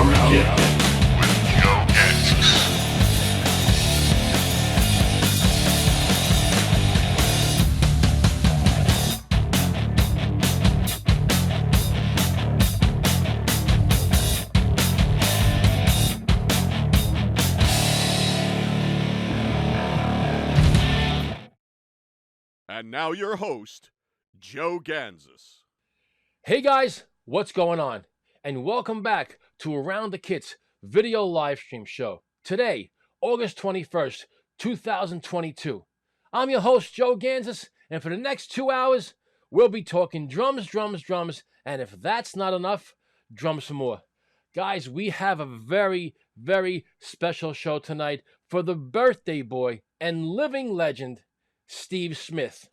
Around the Kit with Joe Gansas. And now your host, Joe Gansas. Hey guys, what's going on? And welcome back to Around the Kit's video live stream show. Today, August 21st, 2022. I'm your host, Joe Gansas, and for the next 2 hours, we'll be talking drums, and if that's not enough, drums some more. Guys, we have a very, very special show tonight for the birthday boy and living legend, Steve Smith.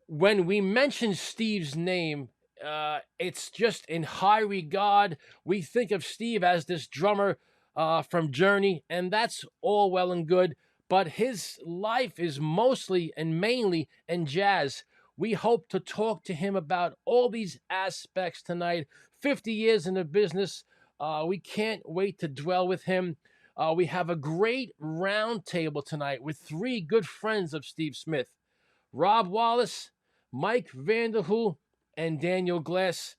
When we mention Steve's name, it's just in high regard. We think of Steve as this drummer from Journey, and that's all well and good, but his life is mostly and mainly in jazz. We hope to talk to him about all these aspects tonight. 50 years in the business. We can't wait to dwell with him. We have a great round table tonight with three good friends of Steve Smith. Rob Wallis, Mike Vanderhule, and Daniel Glass.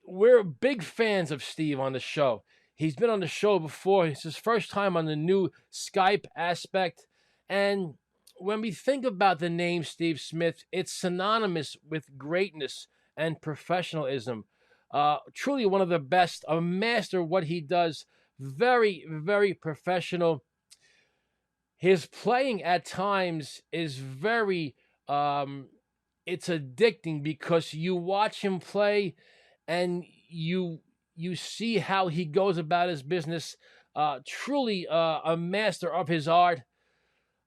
We're big fans of Steve on the show. He's been on the show before. It's his first time on the new Skype aspect. And when we think about the name Steve Smith, it's synonymous with greatness and professionalism. Truly one of the best, a master of what he does. Very, very professional. His playing at times is very, it's addicting because you watch him play and you see how he goes about his business. Truly a master of his art.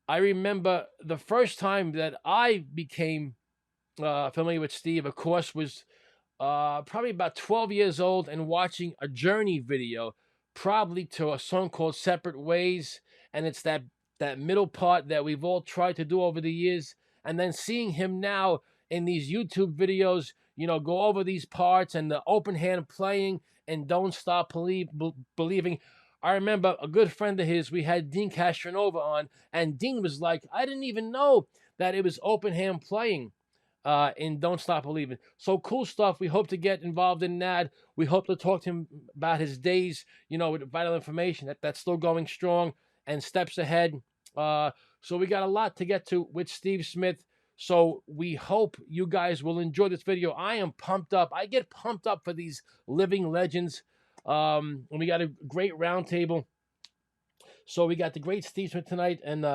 I remember the first time that I became familiar with Steve, of course, was probably about 12 years old and watching a Journey video, probably to a song called Separate Ways. And it's that middle part that we've all tried to do over the years. And then seeing him now in these YouTube videos, go over these parts and the open hand playing and Don't Stop Believing. I remember a good friend of his, we had Dean Castronova on, and Dean was like, I didn't even know that it was open hand playing in Don't Stop Believing. So cool stuff. We hope to get involved in that. We hope to talk to him about his days, with Vital Information that's still going strong and steps ahead. So we got a lot to get to with Steve Smith. So we hope you guys will enjoy this video. I am pumped up. I get pumped up for these living legends. And we got a great round table. So we got the great Steve Smith tonight, and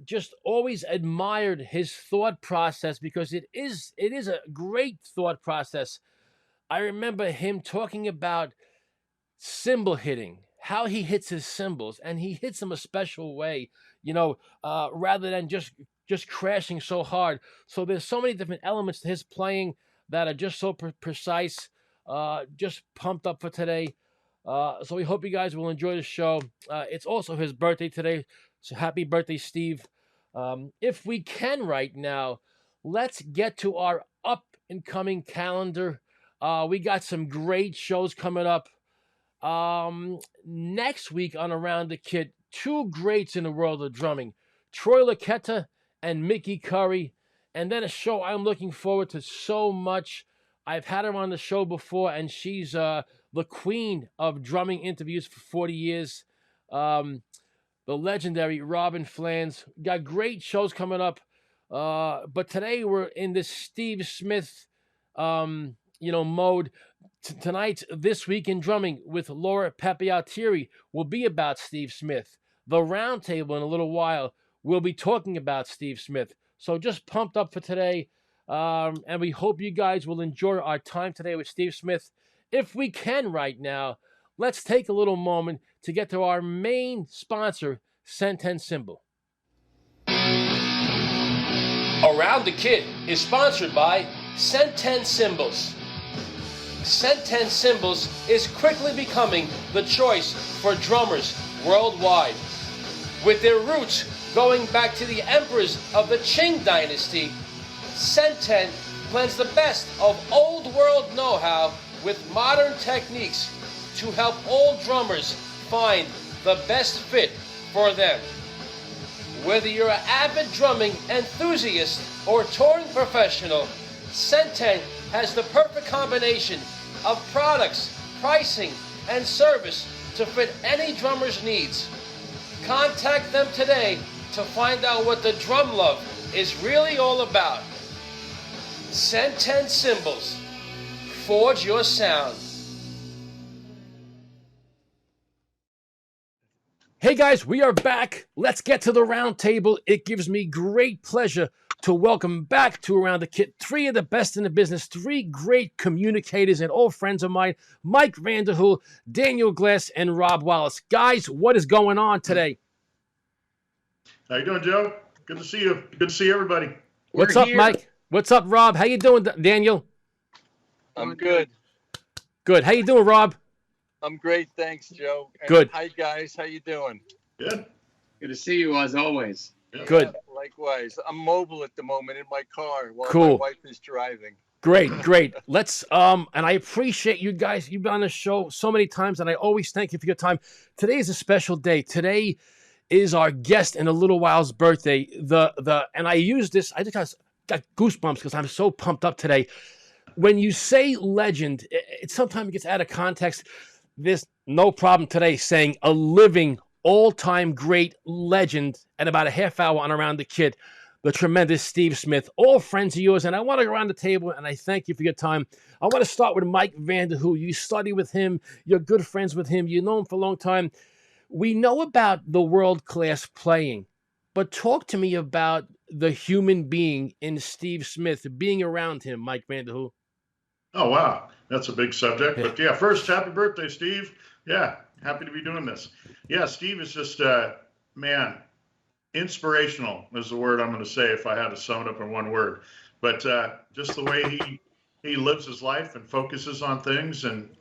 just always admired his thought process because it is a great thought process. I remember him talking about cymbal hitting, how he hits his cymbals, and he hits them a special way, rather than just crashing so hard. So there's so many different elements to his playing that are just so precise. Just pumped up for today. So we hope you guys will enjoy the show. It's also his birthday today, so happy birthday, Steve. If we can right now, let's get to our up-and-coming calendar. We got some great shows coming up. Next week on Around the Kit, two greats in the world of drumming, Troy Luccketta and Mickey Curry, and then a show I'm looking forward to so much. I've had her on the show before, and she's the queen of drumming interviews for 40 years. The legendary Robin Flans. Got great shows coming up. But today we're in this Steve Smith, mode. Tonight's This Week in Drumming with Laura Papiatieri will be about Steve Smith. The Roundtable in a little while will be talking about Steve Smith. So just pumped up for today. And we hope you guys will enjoy our time today with Steve Smith. If we can right now, let's take a little moment to get to our main sponsor, Senten Cymbal. Around the Kit is sponsored by Senten Cymbals. Senten Cymbals is quickly becoming the choice for drummers worldwide. With their roots going back to the emperors of the Qing dynasty, Senten blends the best of old world know-how with modern techniques to help all drummers find the best fit for them. Whether you're an avid drumming enthusiast or touring professional, Centen has the perfect combination of products, pricing, and service to fit any drummer's needs. Contact them today to find out what the drum love is really all about. Centen Cymbals. Forge your sound. Hey guys, we are back. Let's get to the round table. It gives me great pleasure to welcome back to Around the Kit three of the best in the business, three great communicators and old friends of mine, Mike Vanderhule, Daniel Glass, and Rob Wallis. Guys, what is going on today? How you doing, Joe? Good to see you. Good to see everybody. What's up, Mike? What's up, Rob? How you doing, Daniel? I'm good. Good. How you doing, Rob? I'm great, thanks, Joe. And good. Hi, guys. How you doing? Good. Good to see you as always. Yeah. Good. Likewise. I'm mobile at the moment in my car while Cool. my wife is driving. Great. Let's and I appreciate you guys. You've been on the show so many times, and I always thank you for your time. Today is a special day. Today is our guest in a little while's birthday. And I use this. I just got goosebumps because I'm so pumped up today. When you say legend, it sometimes gets out of context. There's no problem today saying a living, all-time great legend and about a half hour on Around the Kid, the tremendous Steve Smith, all friends of yours. And I want to go around the table, and I thank you for your time. I want to start with Mike Vanderhule. You study with him. You're good friends with him. You know him for a long time. We know about the world-class playing, but talk to me about the human being in Steve Smith, being around him, Mike Vanderhule. Oh, wow. That's a big subject. But yeah, first, happy birthday, Steve. Yeah, happy to be doing this. Yeah, Steve is just, man, inspirational is the word I'm going to say if I had to sum it up in one word. But just the way he lives his life and focuses on things. And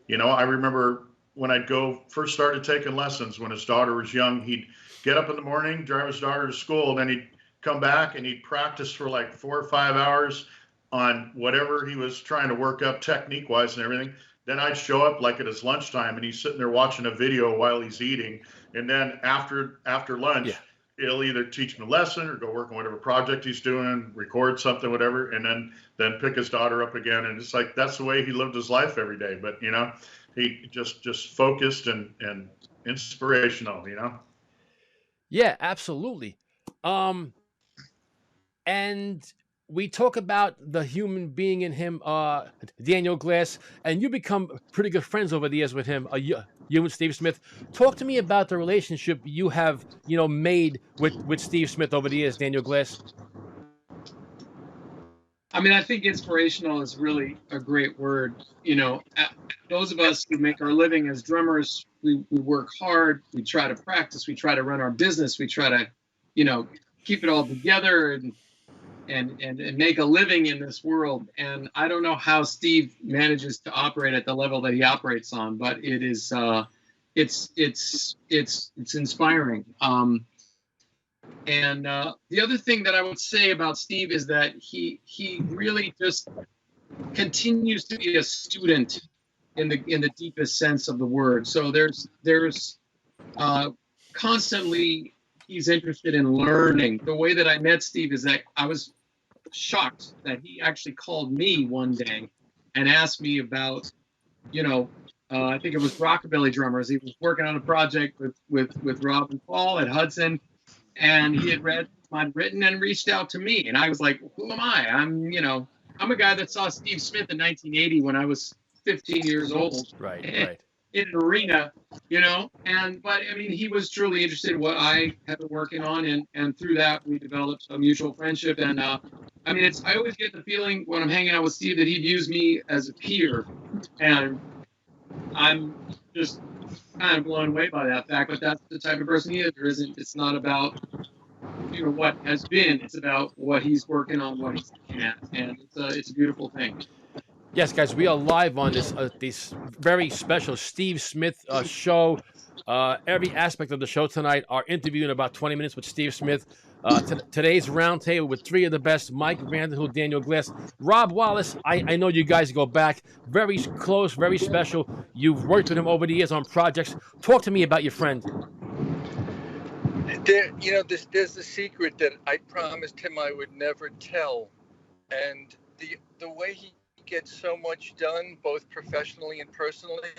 you know, I remember when I'd first started taking lessons when his daughter was young, he'd get up in the morning, drive his daughter to school, and then he'd come back and he'd practice for like 4 or 5 hours on whatever he was trying to work up technique-wise and everything. Then I'd show up like at his lunchtime, and he's sitting there watching a video while he's eating. And then after lunch, he'll either teach me a lesson or go work on whatever project he's doing, record something, whatever, and then pick his daughter up again. And it's like that's the way he lived his life every day. But, you know, he just focused and inspirational, you know? Yeah, absolutely. And we talk about the human being in him, Daniel Glass, and you become pretty good friends over the years with him, you and Steve Smith. Talk to me about the relationship you have, made with Steve Smith over the years, Daniel Glass. I mean, I think inspirational is really a great word. Those of us who make our living as drummers, we work hard, we try to practice, we try to run our business, we try to, keep it all together and make a living in this world. And I don't know how Steve manages to operate at the level that he operates on, but it is it's inspiring. And the other thing that I would say about Steve is that he really just continues to be a student in the deepest sense of the word. So there's constantly he's interested in learning. The way that I met Steve is that I was shocked that he actually called me one day and asked me about, I think it was Rockabilly Drummers. He was working on a project with Rob and Paul at Hudson, and he had written and reached out to me. And I was like, who am I? I'm a guy that saw Steve Smith in 1980 when I was 15 years old. Right. In an arena, but I mean, he was truly interested in what I had been working on, and through that we developed a mutual friendship. And I always get the feeling when I'm hanging out with Steve that he views me as a peer, and I'm just kind of blown away by that fact. But that's the type of person he is. It's not about what has been. It's about what he's working on, what he's looking at, and it's a beautiful thing. Yes, guys, we are live on this very special Steve Smith show. every aspect of the show tonight. Our interview in about 20 minutes with Steve Smith. Today's roundtable with three of the best: Mike Vanderhule, Daniel Glass, Rob Wallis. I know you guys go back, very close, very special. You've worked with him over the years on projects. Talk to me about your friend. There's a secret that I promised him I would never tell, and the way he gets so much done, both professionally and personally,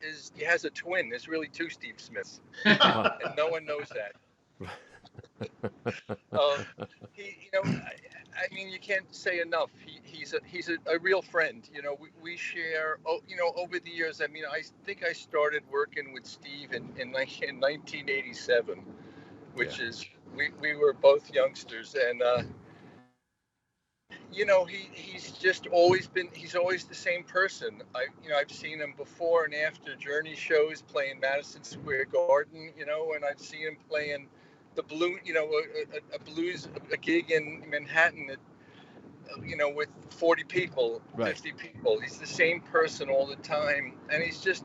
is he has a twin. There's really two Steve Smiths, and no one knows that. I mean, you can't say enough. He's a real friend. We share. Over the years. I mean, I think I started working with Steve in 1987, which is we were both youngsters, and he's just always been. He's always the same person. I've seen him before and after Journey shows playing Madison Square Garden. And I've seen him playing the blue, a gig in Manhattan that, with 40 people, right. 50 people. He's the same person all the time, and he's just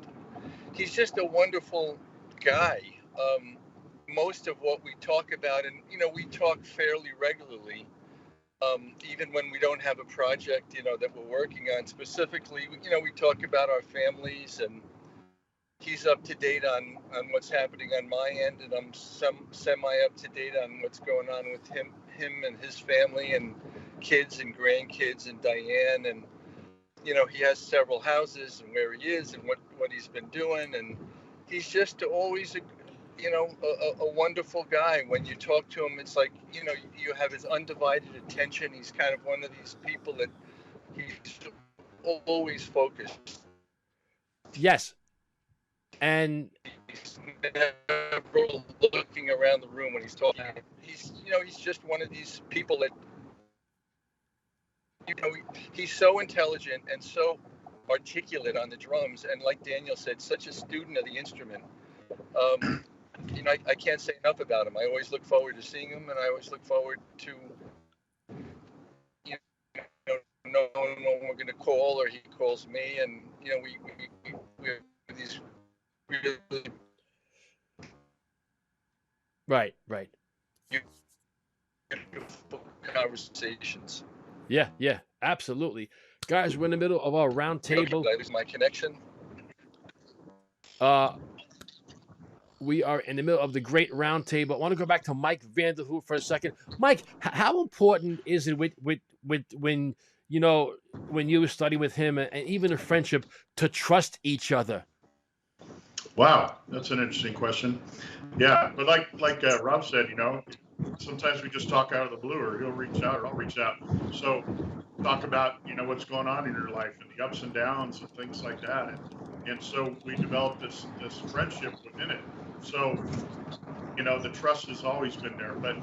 a wonderful guy. Most of what we talk about, and we talk fairly regularly, even when we don't have a project, that we're working on specifically. We talk about our families, and he's up to date on what's happening on my end, and I'm semi up to date on what's going on with him and his family and kids and grandkids and Diane, and he has several houses and where he is and what he's been doing, and he's just always a wonderful guy. When you talk to him, it's like you have his undivided attention. He's kind of one of these people that he's always focused. Yes. And he's never looking around the room when he's talking. He's just one of these people that, he's so intelligent and so articulate on the drums, and like Daniel said, such a student of the instrument. I can't say enough about him. I always look forward to seeing him, and I always look forward to, knowing when we're going to call or he calls me, and we have these really right beautiful conversations. Yeah, absolutely. Guys, we're in the middle of our round table. Did I lose my connection? We are in the middle of the great round table. I want to go back to Mike Vanderhule for a second. Mike, how important is it with when you study with him and even a friendship to trust each other? Wow, that's an interesting question. Yeah, but like Rob said, sometimes we just talk out of the blue, or he'll reach out, or I'll reach out. So talk about what's going on in your life and the ups and downs and things like that, and so we developed this friendship within it. So the trust has always been there. But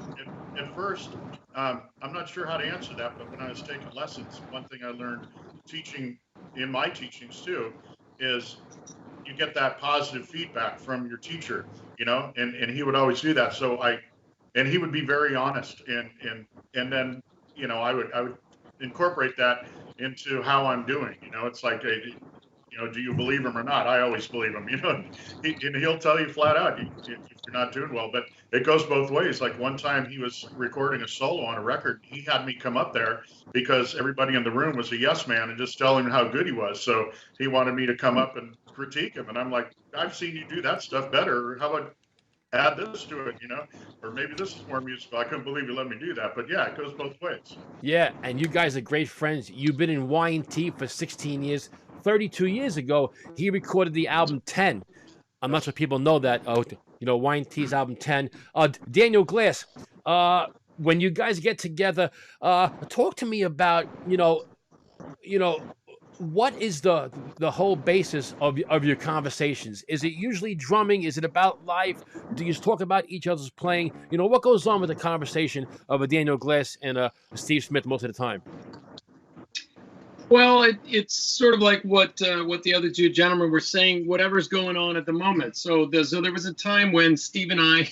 at first, I'm not sure how to answer that. But when I was taking lessons, one thing I learned teaching in my teachings too is you get that positive feedback from your teacher, and he would always do that. So and he would be very honest, and then I would incorporate that into how I'm doing. It's like, do you believe him or not? I always believe him. He'll tell you flat out if you're not doing well. But it goes both ways. Like one time he was recording a solo on a record. He had me come up there because everybody in the room was a yes man and just telling him how good he was. So he wanted me to come up and critique him. And I'm like, I've seen you do that stuff better. How about add this to it, or maybe this is more musical. I couldn't believe you let me do that. But yeah, it goes both ways. Yeah, and you guys are great friends. You've been in Y&T for 16 years. 32 years ago, he recorded the album 10. I'm not sure people know that. Y&T's album 10. Daniel Glass, when you guys get together, talk to me about, what is the whole basis of your conversations? Is it usually drumming? Is it about life? Do you talk about each other's playing? What goes on with the conversation of a Daniel Glass and a Steve Smith most of the time? Well, it's sort of like what the other two gentlemen were saying, whatever's going on at the moment. So there was a time when Steve and I,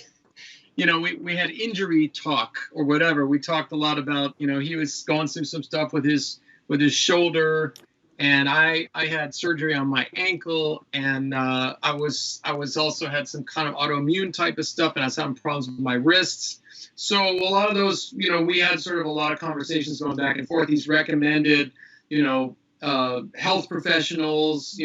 we had injury talk or whatever. We talked a lot about, he was going through some stuff with his shoulder, and I had surgery on my ankle, and I was also had some kind of autoimmune type of stuff, and I was having problems with my wrists. So a lot of those, we had sort of a lot of conversations going back and forth. He's recommended, health professionals,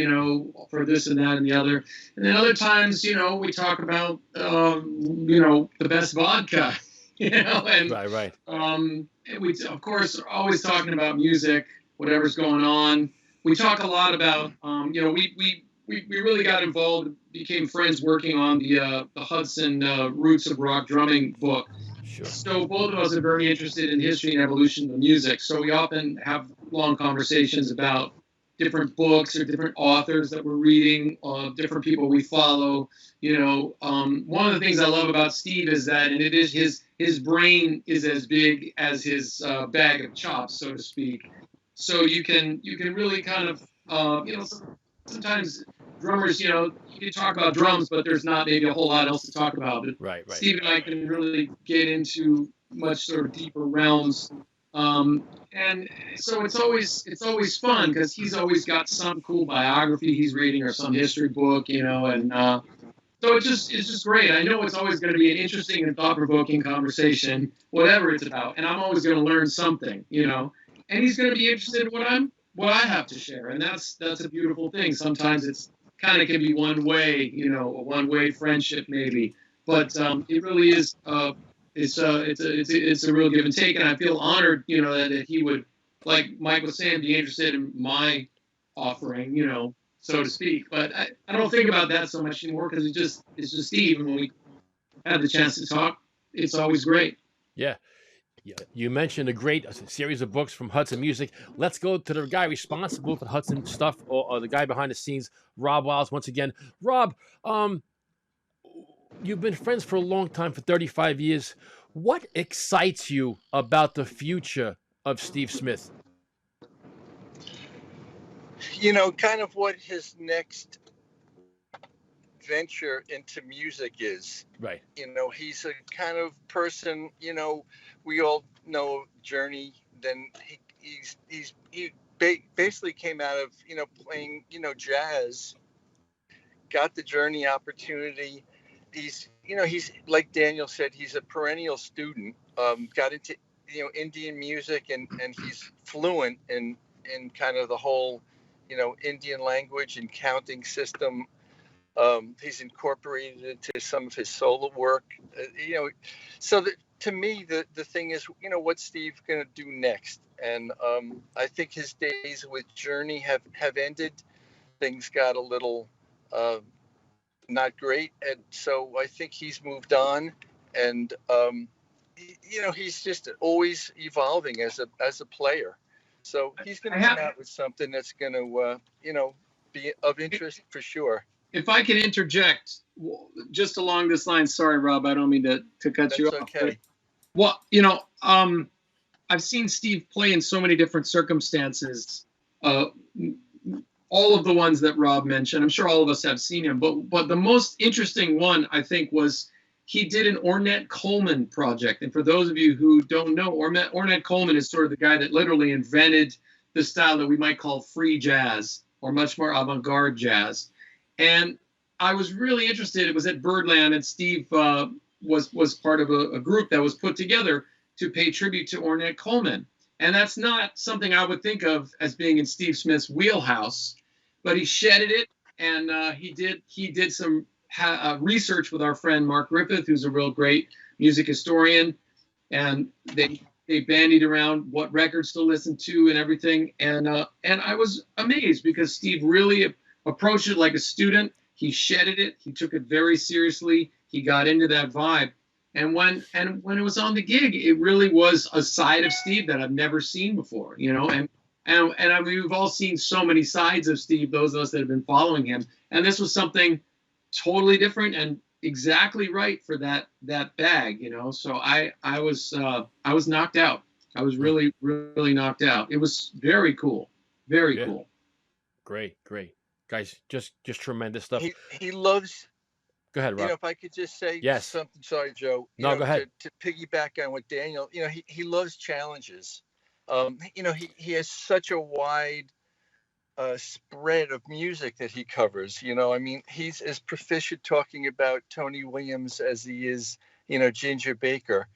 for this and that and the other. And then other times, we talk about, the best vodka, and Right. and we, of course, are always talking about music, whatever's going on. We talk a lot about, we really got involved, became friends working on the Hudson Roots of Rock Drumming book. Sure. So both of us are very interested in history and evolution of music. So we often have long conversations about different books or different authors that we're reading, different people we follow. One of the things I love about Steve is that, and it is his brain is as big as his bag of chops, so to speak. So you can really kind of, sometimes drummers, you can talk about drums, but there's not maybe a whole lot else to talk about. But Right. Steve and I can really get into much sort of deeper realms. And so it's always fun because he's always got some cool biography he's reading or some history book, and so it's just great. I know it's always going to be an interesting and thought-provoking conversation, whatever it's about, and I'm always going to learn something, and he's going to be interested in what I have to share, and that's a beautiful thing. Sometimes it's kind of can be one way, a one-way friendship maybe, but it really is. It's a real give and take, and I feel honored, that he would, like Mike was saying, be interested in my offering, so to speak. But I don't think about that so much anymore because it's just Steve, and when we have the chance to talk, it's always great. Yeah. You mentioned a great series of books from Hudson Music. Let's go to the guy responsible for Hudson stuff, or the guy behind the scenes, Rob Wallis. Once again, Rob, you've been friends for a long time, for 35 years. What excites you about the future of Steve Smith? Kind of what his next venture into music is. Right. He's a kind of person, we all know Journey. Then he basically came out of, playing, jazz, got the Journey opportunity. He's like Daniel said, he's a perennial student, got into, Indian music, and he's fluent in kind of the whole, Indian language and counting system. He's incorporated into some of his solo work, so that, to me, the thing is, what's Steve going to do next? And I think his days with Journey have ended. Things got a little not great, and so I think he's moved on, and he's just always evolving as a player. So he's going to come out with something that's going to be of interest for sure. If I could interject just along this line, sorry, Rob, I don't mean to cut you off. Okay. Well, I've seen Steve play in so many different circumstances. All of the ones that Rob mentioned, I'm sure all of us have seen him. But the most interesting one, I think, was he did an Ornette Coleman project. And for those of you who don't know, Ornette Coleman is sort of the guy that literally invented the style that we might call free jazz, or much more avant-garde jazz. And I was really interested. It was at Birdland, and Steve was part of a group that was put together to pay tribute to Ornette Coleman. And that's not something I would think of as being in Steve Smith's wheelhouse, but he shedded it, and he did some research with our friend Mark Griffith, who's a real great music historian, and they bandied around what records to listen to and everything. And I was amazed because Steve really approached it like a student. He shedded it. He took it very seriously. He got into that vibe. And when it was on the gig, it really was a side of Steve that I've never seen before, And I mean, we've all seen so many sides of Steve, those of us that have been following him. And this was something totally different and exactly right for that bag, So I was knocked out. I was really, really knocked out. It was very cool. Very cool. Great. Guys, just tremendous stuff. He loves. Go ahead, Rob. If I could just say Yes. something. Sorry, Joe. No, go ahead. To piggyback on what Daniel, he loves challenges. He has such a wide spread of music that he covers. You know, I mean, he's as proficient talking about Tony Williams as he is, you know, Ginger Baker.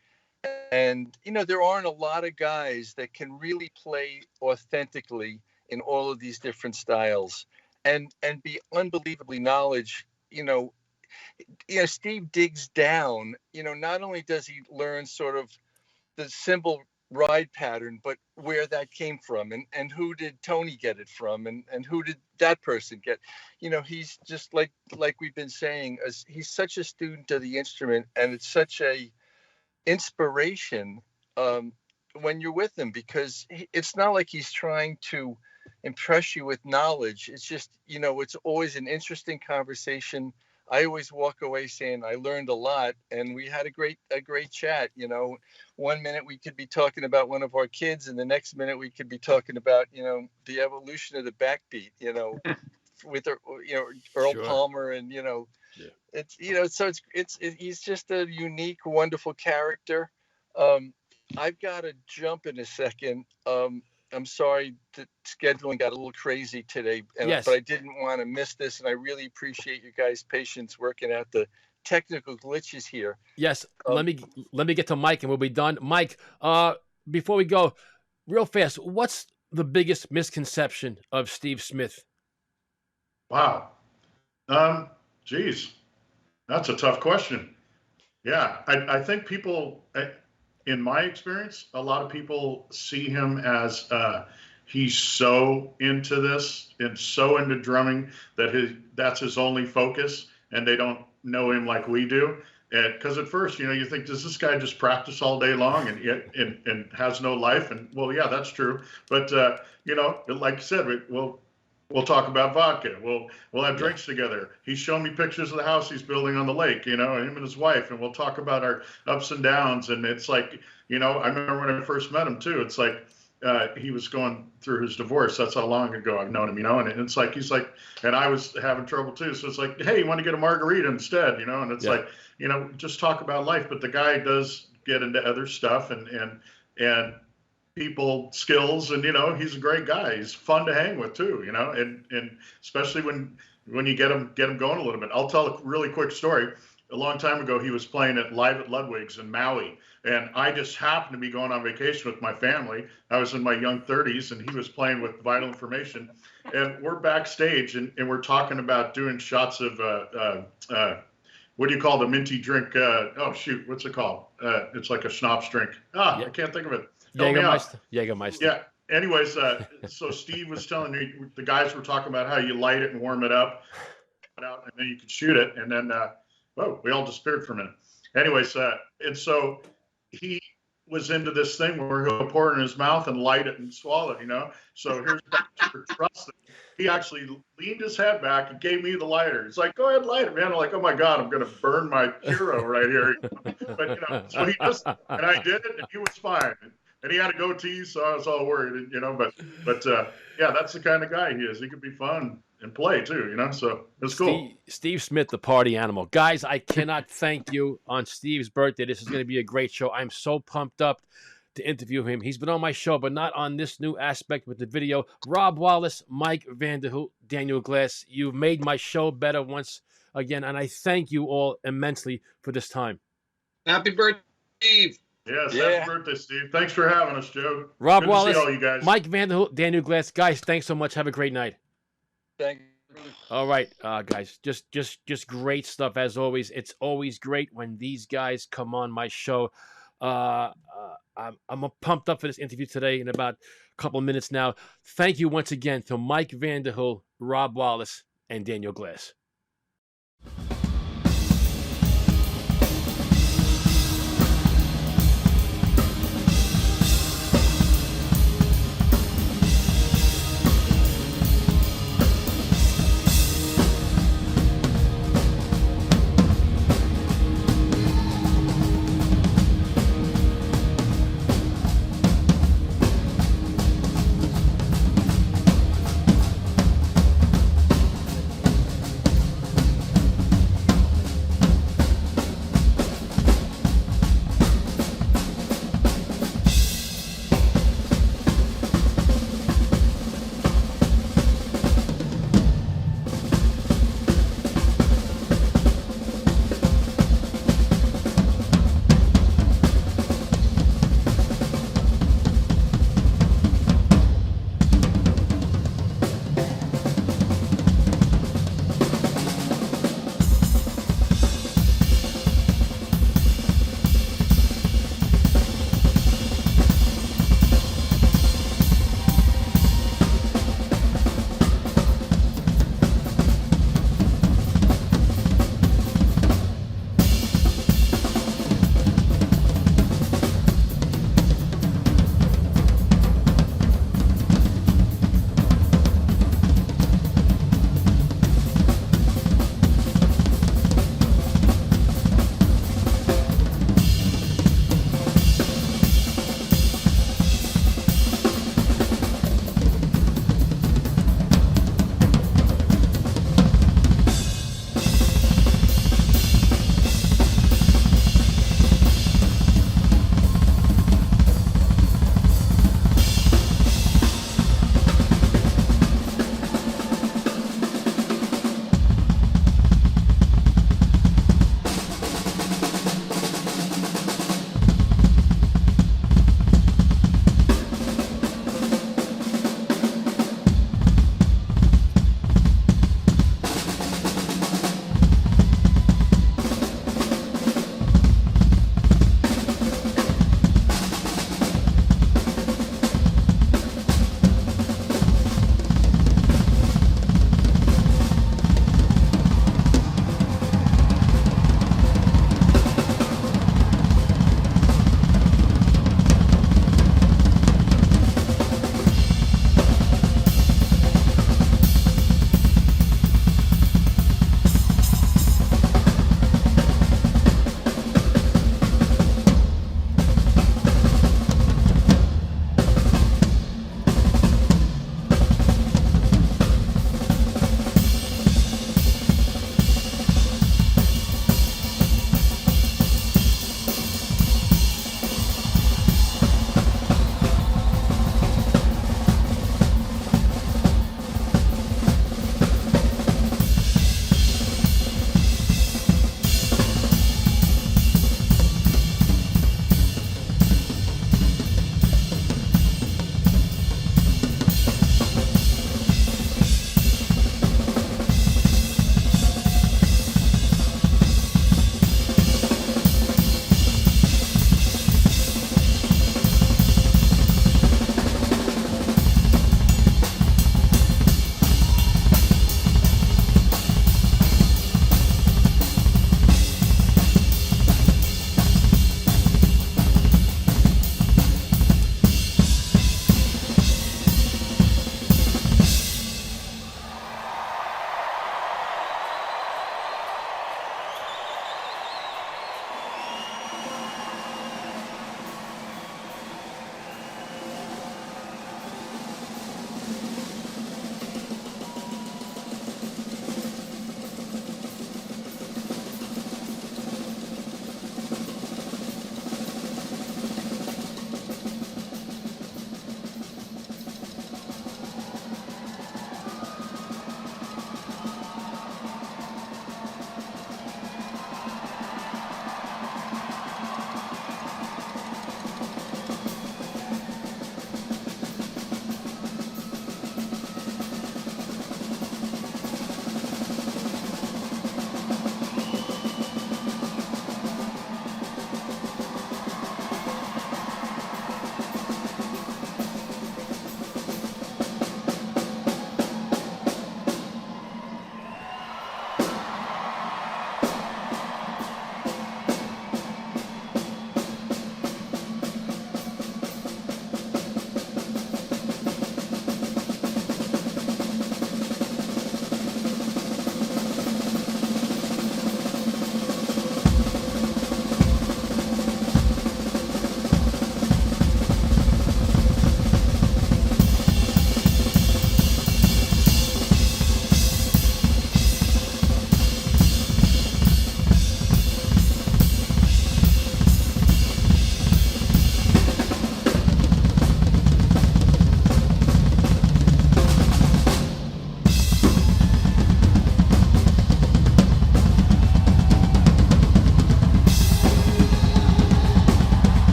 And, you know, there aren't a lot of guys that can really play authentically in all of these different styles and be unbelievably knowledge. Steve digs down. You know, not only does he learn sort of the simple ride pattern, but where that came from and who did Tony get it from and who did that person get. You know, he's just like we've been saying, he's such a student of the instrument, and it's such a inspiration when you're with him, because it's not like he's trying to impress you with knowledge. It's just, you know, it's always an interesting conversation. I always walk away saying I learned a lot, and we had a great chat. You know, one minute we could be talking about one of our kids, and the next minute we could be talking about, you know, the evolution of the backbeat, you know, with Earl Sure. Palmer, and you know, Yeah. it's, you know, so he's just a unique, wonderful character. I've got to jump in a second. I'm sorry that scheduling got a little crazy today, Yes. but I didn't want to miss this, and I really appreciate you guys' patience working out the technical glitches here. Yes, let me get to Mike and we'll be done. Mike, before we go, real fast, what's the biggest misconception of Steve Smith? Wow. Geez, that's a tough question. Yeah, I think people, in my experience, a lot of people see him as he's so into this and so into drumming that that's his only focus, and they don't know him like we do. Because at first, you know, you think, does this guy just practice all day long and has no life? And well, yeah, that's true. But you know, like you said, we'll talk about vodka. We'll have drinks together. He's shown me pictures of the house he's building on the lake, you know, him and his wife, and we'll talk about our ups and downs. And it's like, you know, I remember when I first met him too. It's like he was going through his divorce. That's how long ago I've known him, you know. And it's like he's like, and I was having trouble too. So it's like, hey, you want to get a margarita instead, you know? And it's like, you know, just talk about life. But the guy does get into other stuff and people skills, and you know, he's a great guy. He's fun to hang with too, you know, and especially when you get him going a little bit. I'll tell a really quick story. A long time ago, he was playing live at Ludwig's in Maui, and I just happened to be going on vacation with my family. I was in my young 30s, and he was playing with Vital Information, and we're backstage, and we're talking about doing shots of what do you call the minty drink? Oh shoot, what's it called? It's like a schnapps drink. I can't think of it. Jägermeister. Yeah. Anyways, so Steve was telling me, the guys were talking about how you light it and warm it up, and then you can shoot it, and then we all disappeared for a minute. Anyways, and so he was into this thing where he'll pour it in his mouth and light it and swallow it, you know. So here's for trust. He actually leaned his head back and gave me the lighter. He's like, "Go ahead, light it, man." I'm like, "Oh my God, I'm gonna burn my hero right here." But you know, so he just, and I did it, and he was fine. And he had a goatee, so I was all worried, you know. But yeah, that's the kind of guy he is. He could be fun and play too, you know. So it's cool. Steve Smith, the party animal. Guys, I cannot thank you on Steve's birthday. This is going to be a great show. I'm so pumped up to interview him. He's been on my show, but not on this new aspect with the video. Rob Wallis, Mike Vanderhule, Daniel Glass, you've made my show better once again, and I thank you all immensely for this time. Happy birthday, Steve. Yes, happy birthday, Steve. Thanks for having us, Joe. Rob Good Wallis, to see all you guys. Mike Vanderhule, Daniel Glass. Guys, thanks so much. Have a great night. Thank you. All right, guys, just great stuff as always. It's always great when these guys come on my show. I'm pumped up for this interview today in about a couple of minutes now. Thank you once again to Mike Vanderhule, Rob Wallis, and Daniel Glass.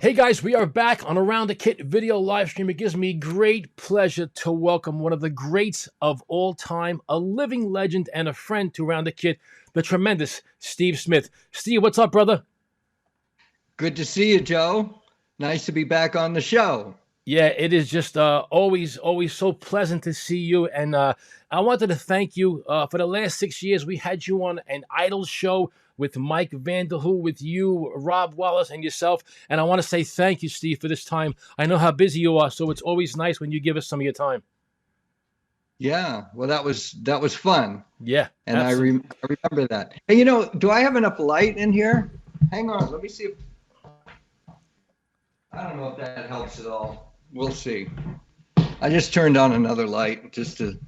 Hey guys, we are back on Around the Kit video live stream. It gives me great pleasure to welcome one of the greats of all time, a living legend and a friend to Around the Kit, the tremendous Steve Smith. Steve, what's up, brother? Good to see you, Joe. Nice to be back on the show. Yeah, it is just always so pleasant to see you. And I wanted to thank you for the last 6 years. We had you on an Idol show with Mike Vanderhule, with you, Rob Wallis, and yourself. And I want to say thank you, Steve, for this time. I know how busy you are, so it's always nice when you give us some of your time. Yeah, well, that was fun. Yeah, and I remember that. Hey, you know, do I have enough light in here? Hang on, let me see. I don't know if that helps at all. We'll see. I just turned on another light just to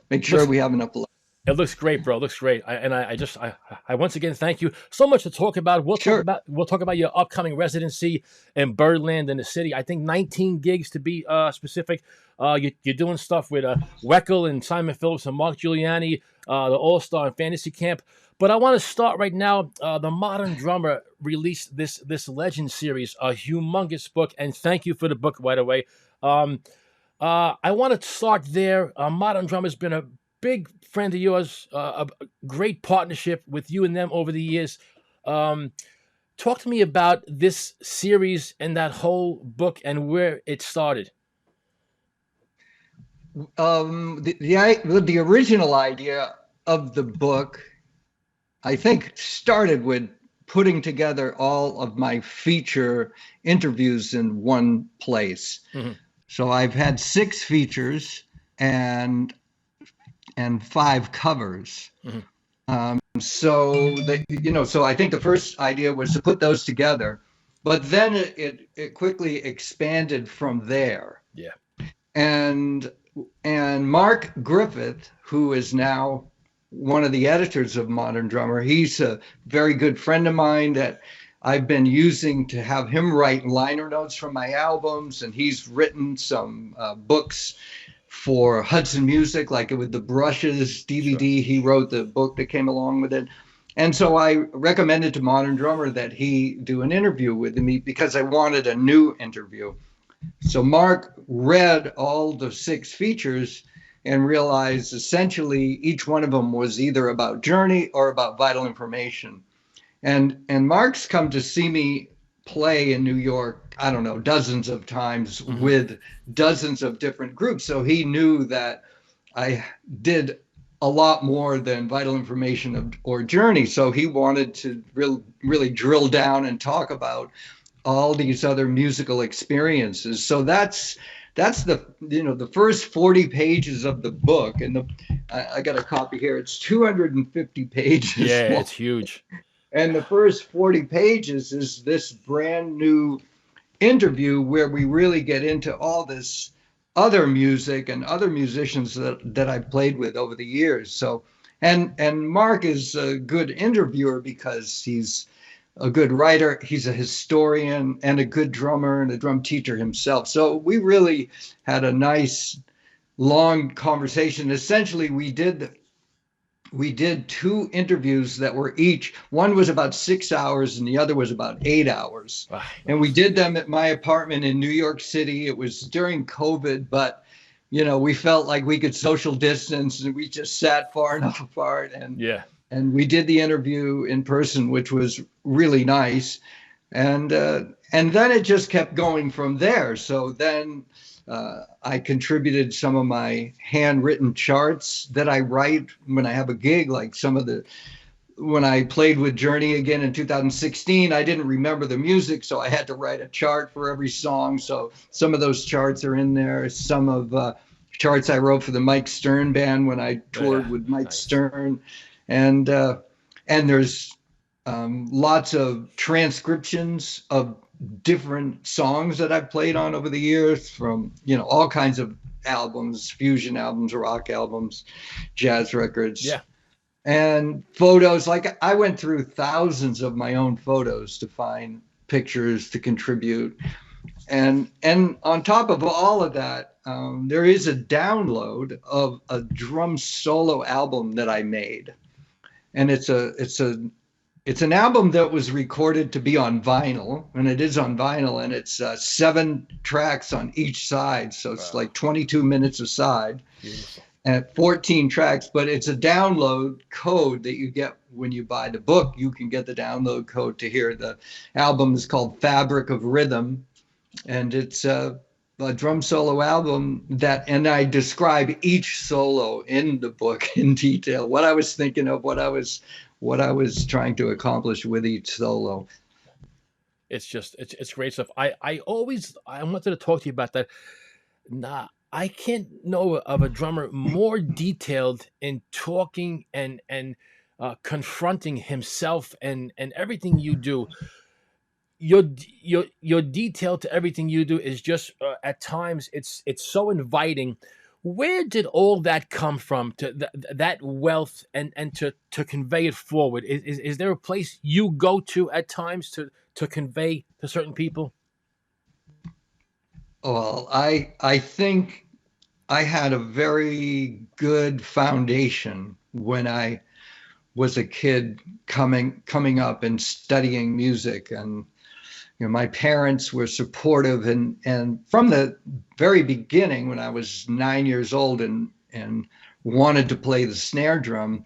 make sure we have enough light. It looks great, bro. It looks great. I once again thank you so much to talk about. We'll talk about your upcoming residency in Birdland in the city. I think 19 gigs to be specific. You're doing stuff with Weckel and Simon Phillips and Mark Giuliani, the All-Star and Fantasy Camp. But I want to start right now. The Modern Drummer released this Legend series, a humongous book, and thank you for the book, by the way. I want to start there. Modern Drummer has been a big friend of yours, a great partnership with you and them over the years. Talk to me about this series and that whole book and where it started. The original idea of the book, I think, started with putting together all of my feature interviews in one place. Mm-hmm. So I've had 6 features and 5 covers. Mm-hmm. So I think the first idea was to put those together, but then it quickly expanded from there. Yeah. And Mark Griffith, who is now one of the editors of Modern Drummer, he's a very good friend of mine that I've been using to have him write liner notes from my albums, and he's written some books for Hudson Music, like with the Brushes DVD. Sure. He wrote the book that came along with it. And so I recommended to Modern Drummer that he do an interview with me because I wanted a new interview. So Mark read all the 6 features and realized essentially each one of them was either about Journey or about Vital Information. And Mark's come to see me play in New York, I don't know, dozens of times. Mm-hmm. With dozens of different groups. So he knew that I did a lot more than Vital Information or Journey. So he wanted to really drill down and talk about all these other musical experiences. So that's the first 40 pages of the book. And I got a copy here. It's 250 pages. Yeah, long. It's huge. And the first 40 pages is this brand new interview where we really get into all this other music and other musicians that I've played with over the years. So, and Mark is a good interviewer because he's a good writer, he's a historian and a good drummer and a drum teacher himself. So we really had a nice long conversation. Essentially, we did 2 interviews that were each, one was about 6 hours and the other was about 8 hours. Wow. And we did them at my apartment in New York City. It was during COVID, but we felt like we could social distance and we just sat far enough apart. And we did the interview in person, which was really nice. And then it just kept going from there. So then I contributed some of my handwritten charts that I write when I have a gig, like when I played with Journey again in 2016, I didn't remember the music, so I had to write a chart for every song. So some of those charts are in there. Some of charts I wrote for the Mike Stern band when I toured with Mike Stern. And there's lots of transcriptions of different songs that I've played on over the years from, all kinds of albums, fusion albums, rock albums, jazz records. Yeah. And photos, like I went through thousands of my own photos to find pictures to contribute. And on top of all of that, there is a download of a drum solo album that I made. And it's a It's an album that was recorded to be on vinyl, and it is on vinyl, and it's 7 tracks on each side, so it's Wow. like 22 minutes a side. Beautiful. And 14 tracks, but it's a download code that you get when you buy the book. You can get the download code to hear the album. Is called Fabric of Rhythm, and it's a drum solo album and I describe each solo in the book in detail, what I was thinking of, what I was trying to accomplish with each solo. It's just it's great stuff. I wanted to talk to you about that. Nah, I can't know of a drummer more detailed in talking and confronting himself and everything you do. Your detail to everything you do is just at times it's so inviting. Where did all that come from? To that wealth and to convey it forward. Is there a place you go to at times to convey to certain people? Well, I think I had a very good foundation when I was a kid coming up and studying music, and my parents were supportive, and from the very beginning, when I was 9 years old and wanted to play the snare drum,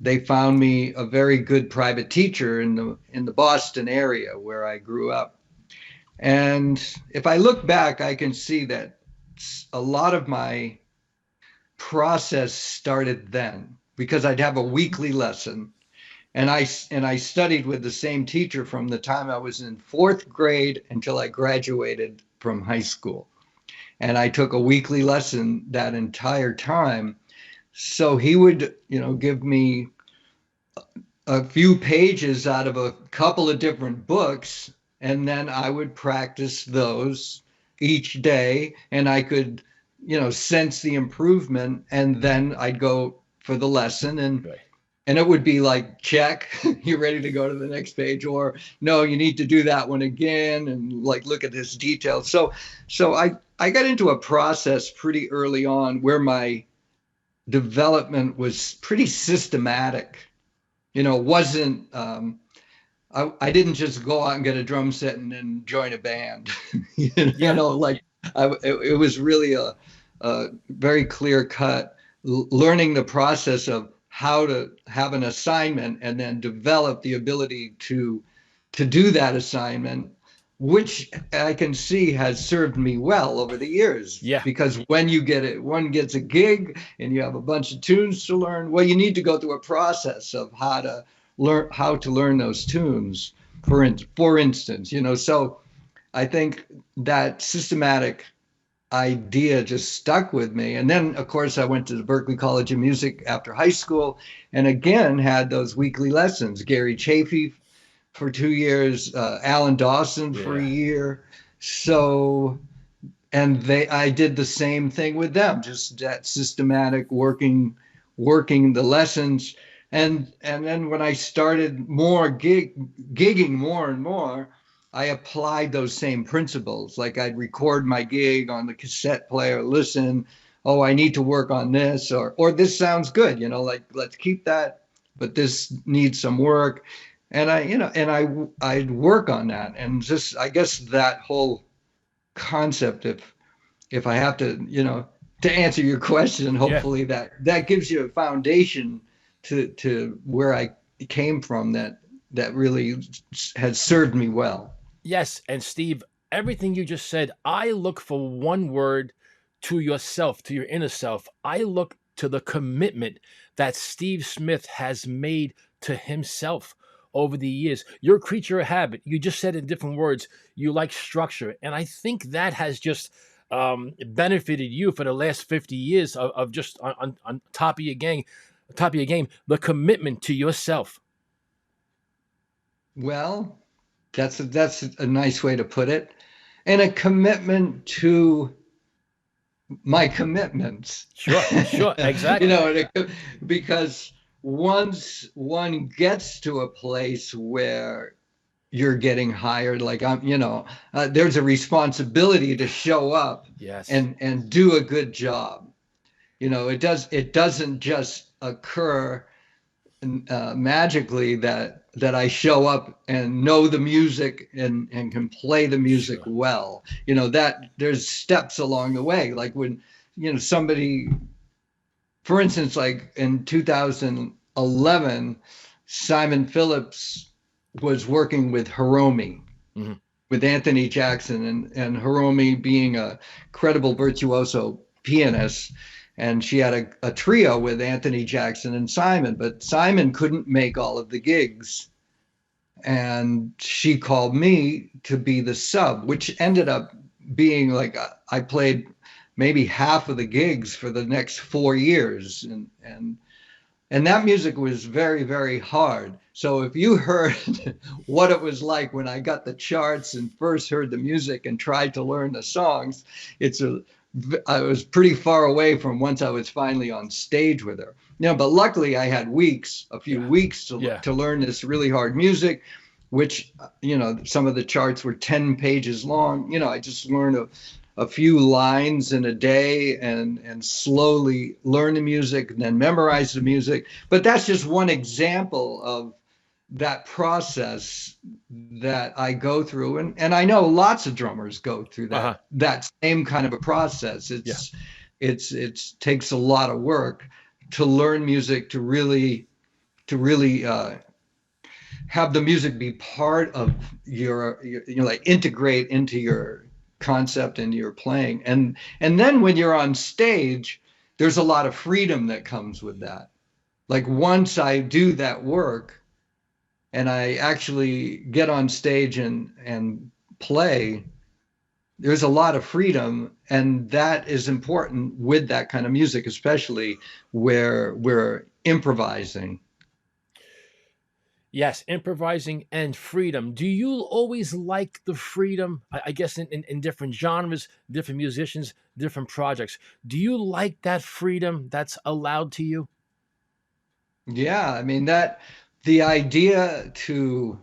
they found me a very good private teacher in the Boston area where I grew up. And if I look back, I can see that a lot of my process started then, because I'd have a weekly lesson. And I studied with the same teacher from the time I was in 4th grade until I graduated from high school. And I took a weekly lesson that entire time. So he would, give me a few pages out of a couple of different books, and then I would practice those each day, and I could, sense the improvement, and then I'd go for the lesson, and it would be like, check, you're ready to go to the next page, or no, you need to do that one again, and like look at this detail. So I got into a process pretty early on where my development was pretty systematic. Wasn't I didn't just go out and get a drum set and then join a band. It was really a very clear cut learning the process of how to have an assignment and then develop the ability to do that assignment, which I can see has served me well over the years. Yeah. Because when one gets a gig and you have a bunch of tunes to learn, well, you need to go through a process of how to learn those tunes. For instance, so I think that systematic idea just stuck with me. And then, of course, I went to the Berkeley College of Music after high school, and again had those weekly lessons. Gary Chafee for 2 years, Alan Dawson for a year. So, and I did the same thing with them, just that systematic working the lessons. And then when I started gigging more and more, I applied those same principles. Like I'd record my gig on the cassette player, listen, oh, I need to work on this, or this sounds good, like let's keep that, but this needs some work. And I'd work on that. And just, I guess that whole concept, if I have to, to answer your question, hopefully that gives you a foundation to where I came from that really has served me well. Yes, and Steve, everything you just said, I look for one word to yourself, to your inner self. I look to the commitment that Steve Smith has made to himself over the years. You're a creature of habit. You just said in different words, you like structure. And I think that has just benefited you for the last 50 years of just on top of your game, the commitment to yourself. Well, that's a nice way to put it. And a commitment to my commitments. Sure, exactly. Because once one gets to a place where you're getting hired, like there's a responsibility to show up and do a good job. It doesn't just occur magically that that I show up and know the music and can play the music Sure. well. That there's steps along the way. Like when, somebody, for instance, like in 2011, Simon Phillips was working with Hiromi, Mhm. with Anthony Jackson, and Hiromi being a credible virtuoso pianist. And she had a trio with Anthony Jackson and Simon, but Simon couldn't make all of the gigs. And she called me to be the sub, which ended up being like I played maybe half of the gigs for the next 4 years. And that music was very, very hard. So if you heard what it was like when I got the charts and first heard the music and tried to learn the songs, I was pretty far away from once I was finally on stage with her. But luckily I had a few weeks to learn this really hard music, which, some of the charts were 10 pages long. I just learned a few lines in a day and slowly learn the music and then memorize the music. But that's just one example of that process that I go through. And I know lots of drummers go through that same kind of a process. It takes a lot of work to learn music, to really have the music be part of your like integrate into your concept and your playing. And then when you're on stage, there's a lot of freedom that comes with that. Like once I do that work and I actually get on stage and play, there's a lot of freedom, and that is important with that kind of music, especially where we're improvising. Yes, improvising and freedom. Do you always like the freedom? I guess in different genres, different musicians, different projects. Do you like that freedom that's allowed to you? Yeah, I mean the idea to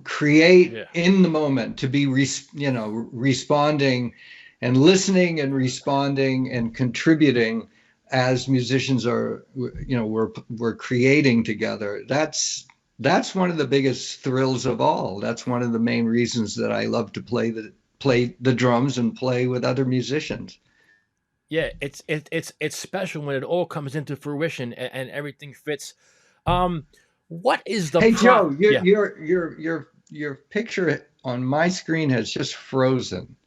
create in the moment, to be responding and listening and responding and contributing as musicians are, we're creating together. That's one of the biggest thrills of all. That's one of the main reasons that I love to play the drums and play with other musicians. Yeah, it's special when it all comes into fruition and everything fits. What is the Hey Joe, your picture on my screen has just frozen.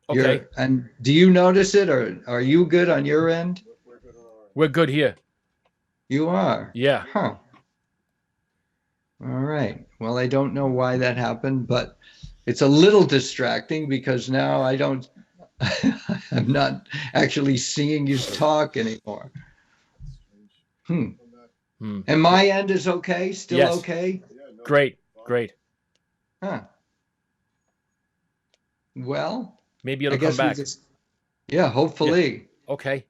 Okay. And do you notice it, or are you good on your end? We're good here. You are? Yeah. Huh. All right. Well, I don't know why that happened, but it's a little distracting because now I'm not actually seeing you talk anymore. And my end is okay? Still okay? Great. Huh. Well, maybe it'll come back. Hopefully. Yeah. Okay.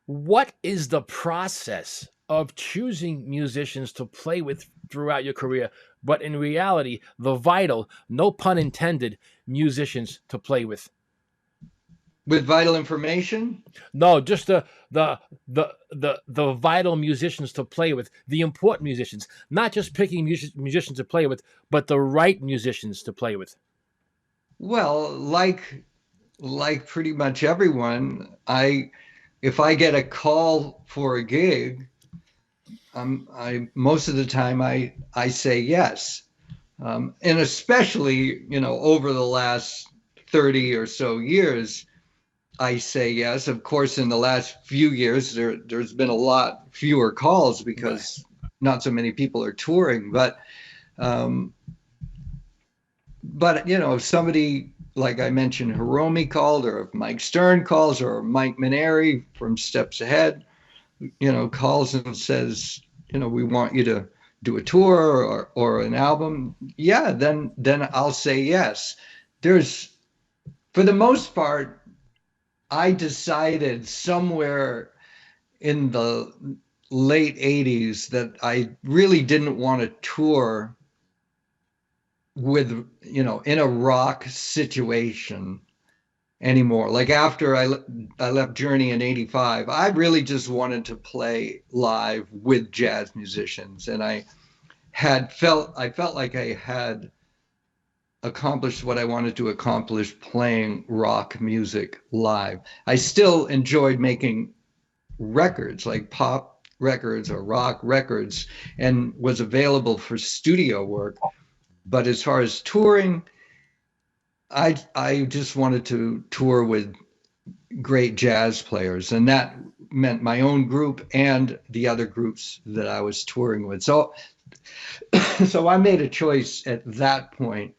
What is the process of choosing musicians to play with throughout your career, but in reality, the vital, no pun intended, musicians to play with? With vital information? No, just the vital musicians to play with, the important musicians, not just picking musicians to play with, but the right musicians to play with. Well, like pretty much everyone, if I get a call for a gig, most of the time I say yes, and especially over the last 30 or so years, I say yes. Of course, in the last few years, there's been a lot fewer calls because not so many people are touring. But if somebody, like I mentioned, Hiromi called, or if Mike Stern calls, or Mike Maneri from Steps Ahead, calls and says, we want you to do a tour or an album. Yeah, then I'll say yes. For the most part, I decided somewhere in the late 80s that I really didn't want to tour with, in a rock situation anymore. Like after I left Journey in 85, I really just wanted to play live with jazz musicians. And I I felt like I had accomplished what I wanted to accomplish playing rock music live. I still enjoyed making records, like pop records or rock records, and was available for studio work. But as far as touring, I just wanted to tour with great jazz players, and that meant my own group and the other groups that I was touring with. So so I made a choice at that point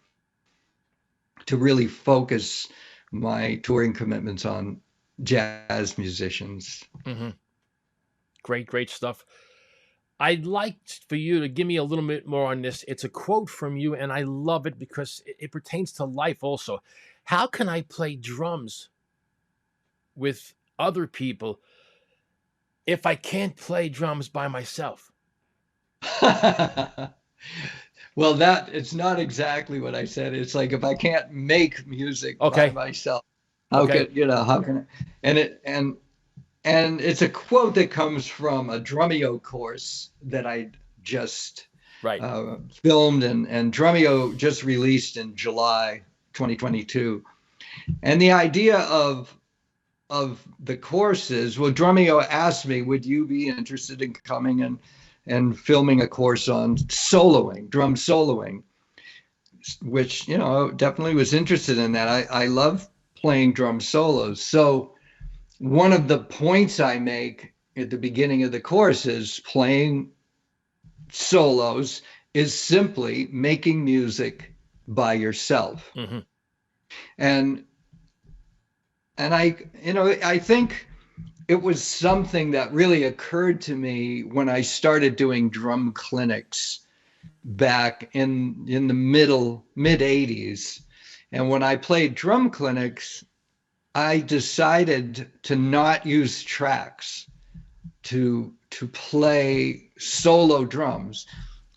to really focus my touring commitments on jazz musicians. Mm-hmm. Great stuff. I'd like for you to give me a little bit more on this. It's a quote from you, and I love it because it pertains to life also. How can I play drums with other people if I can't play drums by myself? Well, it's not exactly what I said. It's like, if I can't make music Okay. by myself, how Okay. can I? And it's a quote that comes from a Drumeo course that I just Right. filmed, and Drumeo just released in July 2022. And the idea of the course is, well, Drumeo asked me, would you be interested in coming and filming a course on soloing, drum soloing, which, definitely was interested in that. I love playing drum solos. So one of the points I make at the beginning of the course is playing solos is simply making music by yourself. Mm-hmm. And I think it was something that really occurred to me when I started doing drum clinics back in the mid 80s. And when I played drum clinics, I decided to not use tracks to play solo drums.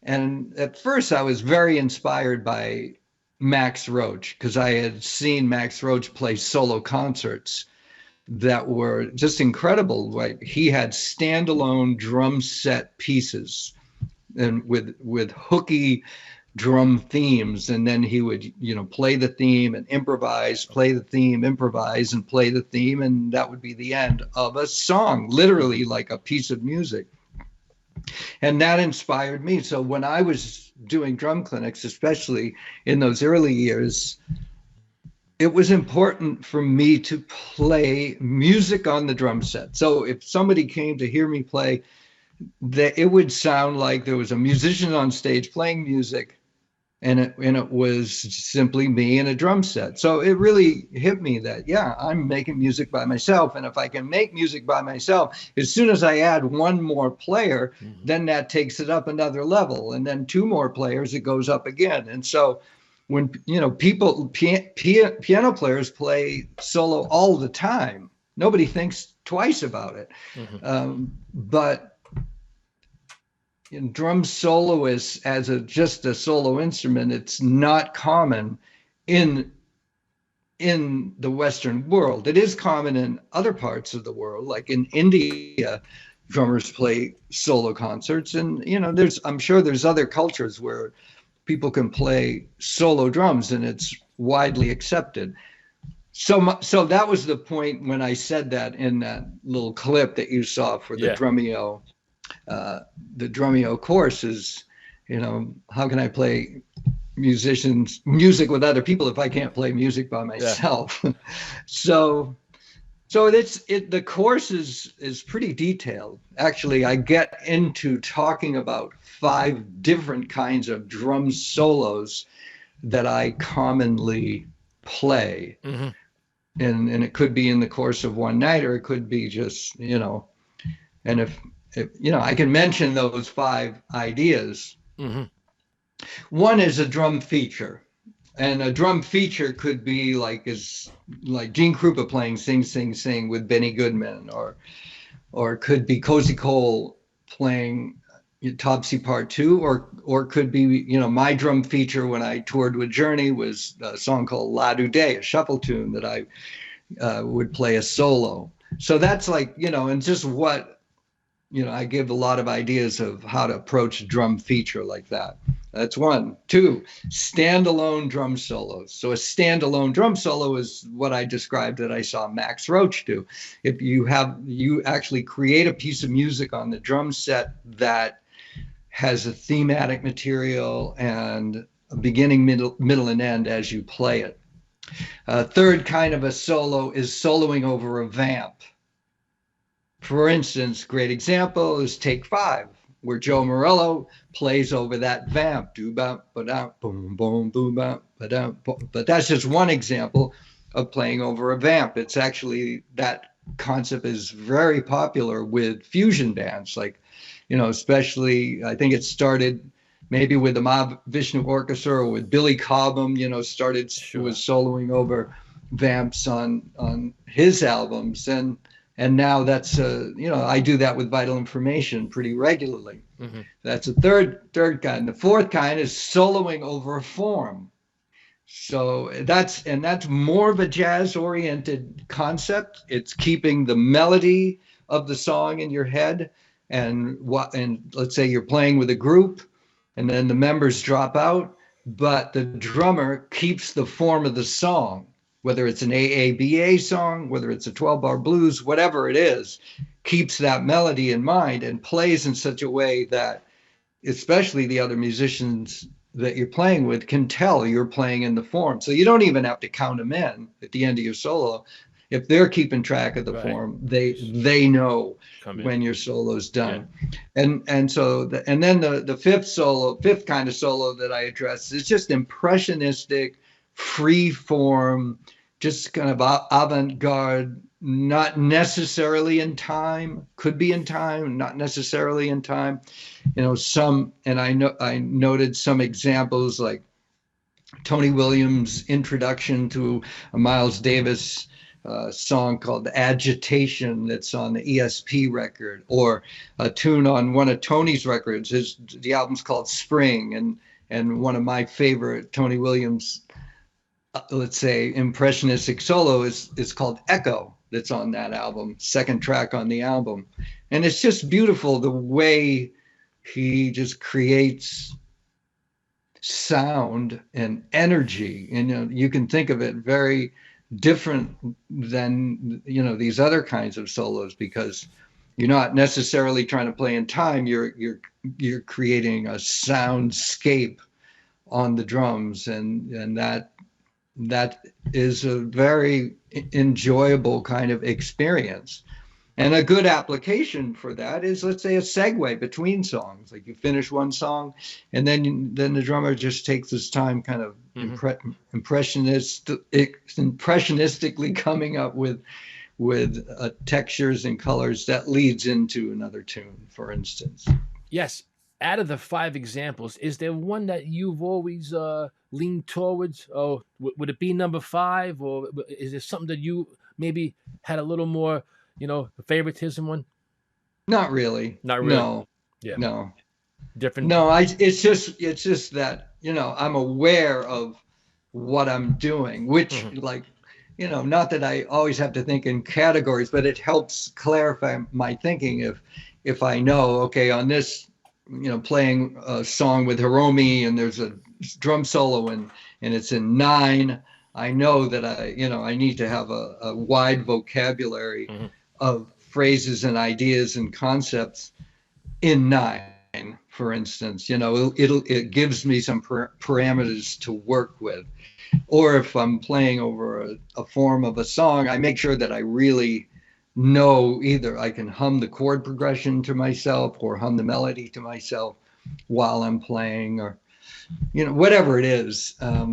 And at first I was very inspired by Max Roach, because I had seen Max Roach play solo concerts that were just incredible. Like, he had standalone drum set pieces and with hooky drum themes, and then he would play the theme and improvise, play the theme, improvise, and play the theme, and that would be the end of a song, literally like a piece of music. And that inspired me. So when I was doing drum clinics, especially in those early years, it was important for me to play music on the drum set. So if somebody came to hear me play, that it would sound like there was a musician on stage playing music, and it was simply me and a drum set. So it really hit me that, yeah, I'm making music by myself. And if I can make music by myself, as soon as I add one more player, then that takes it up another level. And then two more players, it goes up again. And so when, people, piano players play solo all the time, nobody thinks twice about it. Mm-hmm. But in drum soloists, as just a solo instrument, it's not common in the Western world. It is common in other parts of the world, like in India, drummers play solo concerts, and I'm sure there's other cultures where people can play solo drums, and it's widely accepted. So that was the point when I said that in that little clip that you saw for the Drumeo. The Drumeo course is, how can I play music with other people if I can't play music by myself? Yeah. So the course is pretty detailed. Actually, I get into talking about 5 different kinds of drum solos that I commonly play. Mm-hmm. And it could be in the course of one night, or it could be just, and if I can mention those 5 ideas. Mm-hmm. One is a drum feature, and a drum feature could be like Gene Krupa playing "Sing Sing Sing" with Benny Goodman, or could be Cozy Cole playing Topsy Part 2, or could be my drum feature when I toured with Journey was a song called "La Du Day," a shuffle tune that I would play a solo. So that's like and just what I give a lot of ideas of how to approach a drum feature like that. That's one. Two, standalone drum solos. So a standalone drum solo is what I described that I saw Max Roach do. If you actually create a piece of music on the drum set that has a thematic material and a beginning, middle, and end as you play it. Third kind of a solo is soloing over a vamp. For instance, great example is Take 5, where Joe Morello plays over that vamp. Boom, boom, boom, but that's just one example of playing over a vamp. It's actually, that concept is very popular with fusion bands, like, especially, I think it started maybe with the Mahavishnu Orchestra or with Billy Cobham, was soloing over vamps on his albums. And now that's, I do that with Vital Information pretty regularly. Mm-hmm. That's a third kind. The fourth kind is soloing over a form. So that's more of a jazz-oriented concept. It's keeping the melody of the song in your head, and let's say you're playing with a group, and then the members drop out, but the drummer keeps the form of the song. Whether it's an AABA song, whether it's a 12-bar blues, whatever it is, keeps that melody in mind and plays in such a way that especially the other musicians that you're playing with can tell you're playing in the form. So you don't even have to count them in at the end of your solo. If they're keeping track of the form, they know when your solo's done. Yeah. And then the fifth kind of solo that I address is just impressionistic, free form, just kind of avant-garde, not necessarily in time, could be in time, not necessarily in time. I noted some examples like Tony Williams' introduction to a Miles Davis song called Agitation that's on the ESP record, or a tune on one of Tony's records. The album's called Spring, and one of my favorite Tony Williams let's say impressionistic solo is called Echo, that's on that album, second track on the album. And it's just beautiful the way he just creates sound and energy, and you can think of it very different than these other kinds of solos, because you're not necessarily trying to play in time, you're creating a soundscape on the drums, and that is a very enjoyable kind of experience. And a good application for that is, let's say, a segue between songs. Like you finish one song, and then the drummer just takes his time, kind of impressionistically coming up with textures and colors that leads into another tune, for instance. Yes. Out of the 5 examples, is there one that you've always leaned towards? Oh, would it be number 5, or is there something that you maybe had a little more, favoritism on? Not really. No. Yeah. No. Different. No, it's just that I'm aware of what I'm doing, which not that I always have to think in categories, but it helps clarify my thinking if I know, okay, on this, playing a song with Hiromi and there's a drum solo and it's in 9, I know that I need to have a wide vocabulary of phrases and ideas and concepts in 9, for instance. It gives me some parameters to work with. Or if I'm playing over a form of a song, I make sure that I really know either I can hum the chord progression to myself or hum the melody to myself while I'm playing, or whatever it is. I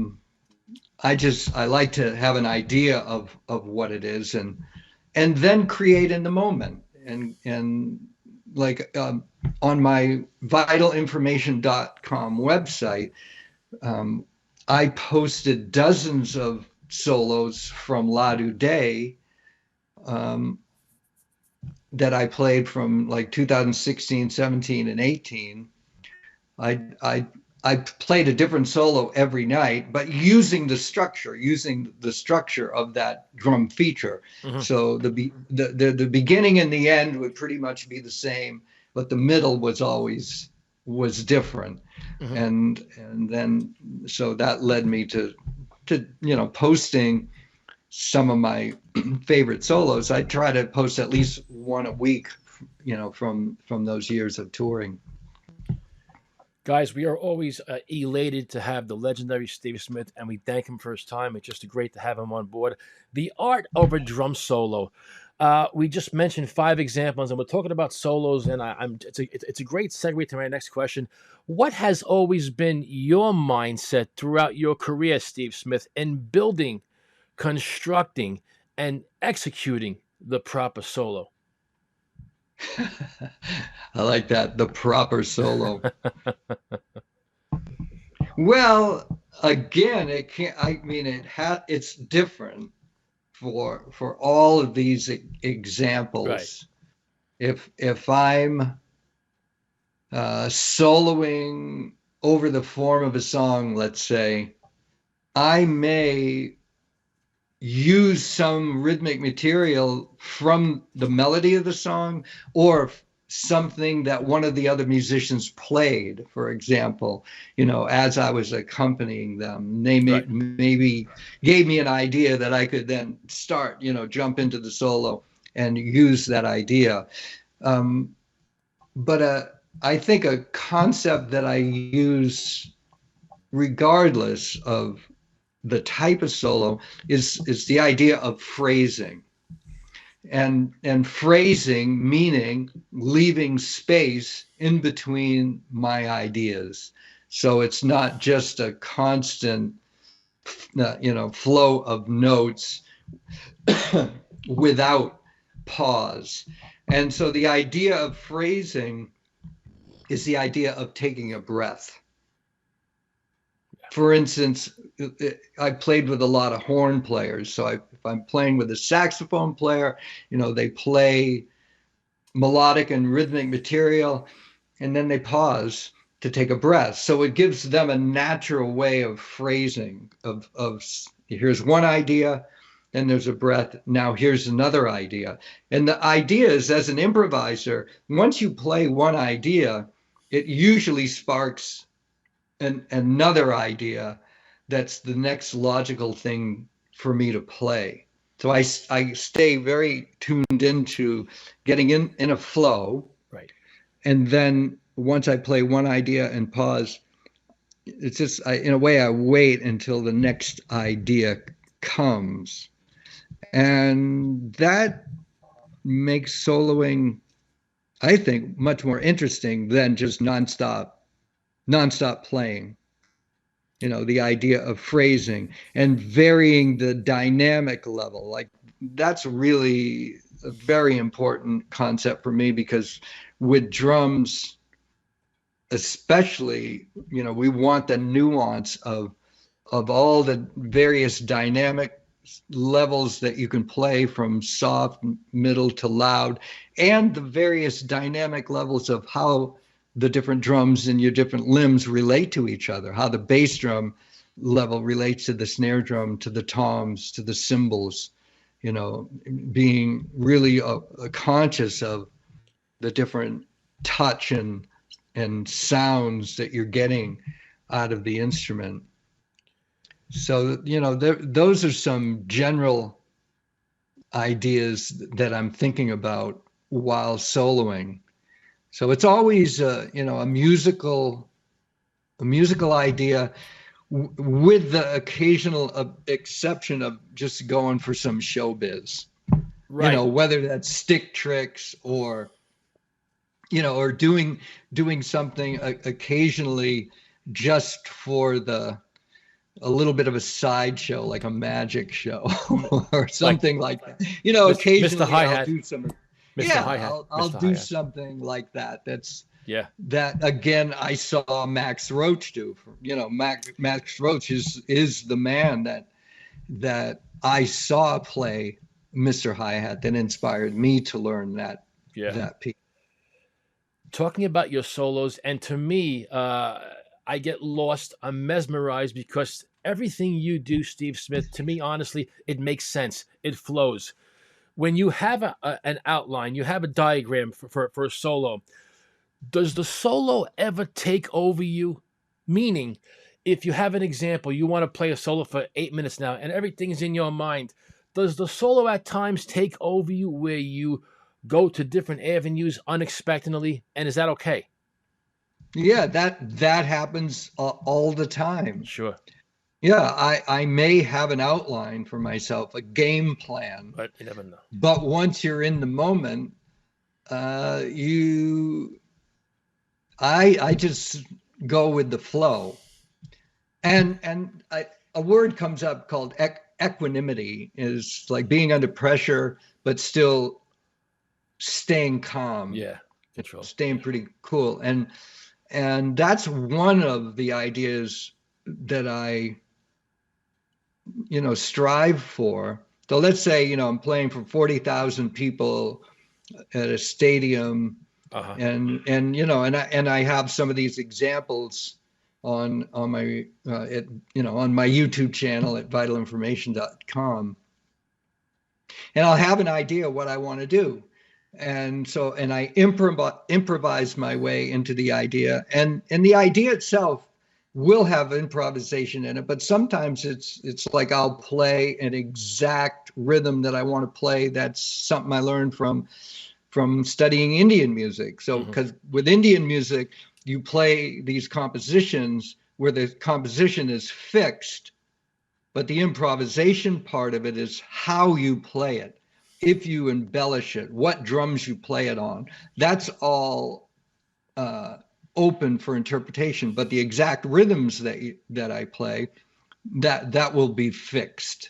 like to have an idea of what it is and then create in the moment. And like on my vitalinformation.com website, I posted dozens of solos from Ladu Day that I played from like 2016, 17, and 18. I I played a different solo every night, but using the structure of that drum feature. Mhm. So the beginning and the end would pretty much be the same, but the middle was different. Mhm. And then so that led me to posting some of my favorite solos. I try to post at least one a week, from those years of touring. Guys, we are always elated to have the legendary Steve Smith, and we thank him for his time. It's just great to have him on board. The art of a drum solo. We just mentioned 5 examples, and we're talking about solos. And it's a great segue to my next question. What has always been your mindset throughout your career, Steve Smith, in building, constructing, and executing the proper solo? I like that, the proper solo. Well, again, it's different for all of these examples. Right. If I'm soloing over the form of a song, let's say, I may use some rhythmic material from the melody of the song, or something that one of the other musicians played, for example, as I was accompanying them. They maybe gave me an idea that I could then start, jump into the solo and use that idea. But I think a concept that I use regardless of the type of solo is the idea of phrasing, and phrasing meaning leaving space in between my ideas, so it's not just a constant flow of notes without pause. And so the idea of phrasing is the idea of taking a breath. For instance, I played with a lot of horn players. So if I'm playing with a saxophone player, they play melodic and rhythmic material, and then they pause to take a breath. So it gives them a natural way of phrasing, of here's one idea, then there's a breath, now here's another idea. And the idea is, as an improviser, once you play one idea, it usually sparks another idea that's the next logical thing for me to play. So I stay very tuned into getting in a flow. Right. And then once I play one idea and pause, it's just, in a way, I wait until the next idea comes. And that makes soloing, I think, much more interesting than just nonstop playing. The idea of phrasing and varying the dynamic level, like that's really a very important concept for me, because with drums especially, we want the nuance of all the various dynamic levels that you can play, from soft, middle to loud, and the various dynamic levels of how the different drums in your different limbs relate to each other, how the bass drum level relates to the snare drum, to the toms, to the cymbals, being really conscious of the different touch and sounds that you're getting out of the instrument. So, those are some general ideas that I'm thinking about while soloing. So it's always a musical idea, with the occasional exception of just going for some showbiz. Right. Whether that's stick tricks or or doing something occasionally just for a little bit of a sideshow, like a magic show or something like that. Occasionally Mr. Hi-Hat. I'll do some. Mr. Hi-Hat. I'll Mr. do Hi-Hat. something like that. Yeah. That again, I saw Max Roach do. Max Roach is the man that I saw play Mr. Hi-Hat that inspired me to learn that piece. Talking about your solos, and to me, I get lost. I'm mesmerized because everything you do, Steve Smith, to me, honestly, it makes sense. It flows. When you have an outline, you have a diagram for a solo, does the solo ever take over you? Meaning, if you have an example, you want to play a solo for 8 minutes now and everything's in your mind, does the solo at times take over you where you go to different avenues unexpectedly? And is that okay? Yeah, that happens all the time. Sure. Yeah, I may have an outline for myself, a game plan, But you never know. but once you're in the moment, I just go with the flow. And a word comes up called equanimity, is like being under pressure, but still staying calm. Yeah, control. Staying pretty cool. And that's one of the ideas that I, strive for. So let's say, I'm playing for 40,000 people at a stadium, and I have some of these examples on my on my YouTube channel at vitalinformation.com, and I'll have an idea what I want to do, and I improvise my way into the idea, and the idea itself will have improvisation in it, but sometimes it's like I'll play an exact rhythm that I want to play. That's something I learned from studying Indian music. So because with Indian music, you play these compositions where the composition is fixed, but the improvisation part of it is how you play it. If you embellish it, what drums you play it on, that's all open for interpretation. But the exact rhythms that I play, that will be fixed.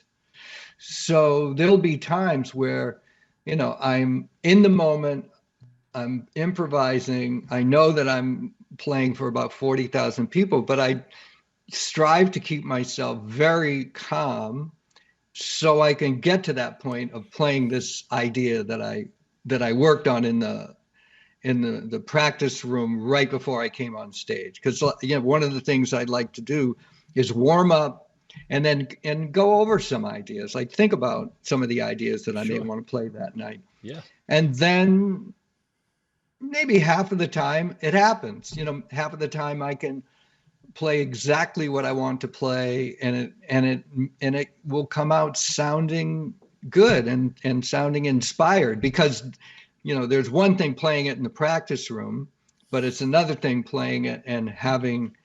So there'll be times where, I'm in the moment, I'm improvising. I know that I'm playing for about 40,000 people, but I strive to keep myself very calm so I can get to that point of playing this idea that I worked on in the practice room right before I came on stage. Because one of the things I'd like to do is warm up and go over some ideas, like think about some of the ideas that I may want to play that night. Yeah. And then maybe half of the time it happens. Half of the time I can play exactly what I want to play, and it will come out sounding good and sounding inspired, because there's one thing playing it in the practice room, but it's another thing playing it and having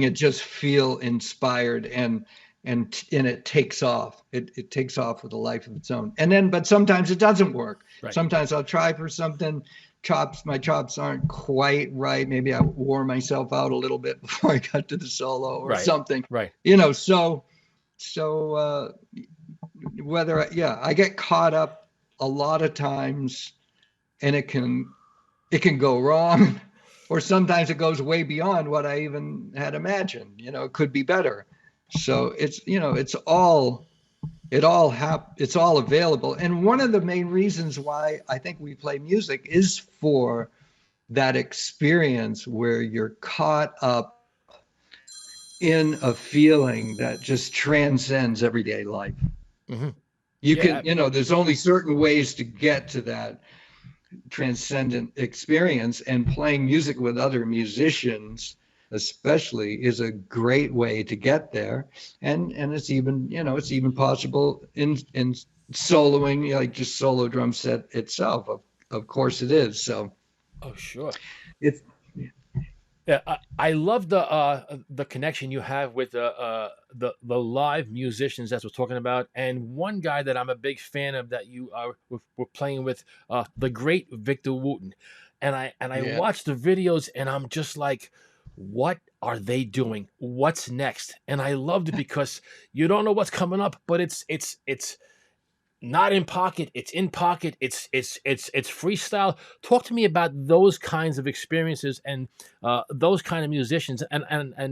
it just feel inspired and it takes off. It takes off with a life of its own. But sometimes it doesn't work. Right. Sometimes I'll try for something. My chops aren't quite right. Maybe I wore myself out a little bit before I got to the solo or something. Right. So I get caught up a lot of times, and it can go wrong, or sometimes it goes way beyond what I even had imagined. It could be better. So it's all available. And one of the main reasons why I think we play music is for that experience where you're caught up in a feeling that just transcends everyday life. Mm-hmm. There's only certain ways to get to that transcendent experience, and playing music with other musicians especially is a great way to get there. And it's even possible in soloing, like just solo drum set itself. Of course it is. So sure. I love the connection you have with the live musicians that we're talking about, and one guy that I'm a big fan of that you were playing with, the great Victor Wooten, and I watch the videos and I'm just like, what are they doing? What's next? And I loved it because you don't know what's coming up, but it's not in pocket. It's in pocket. It's freestyle. Talk to me about those kinds of experiences and those kind of musicians and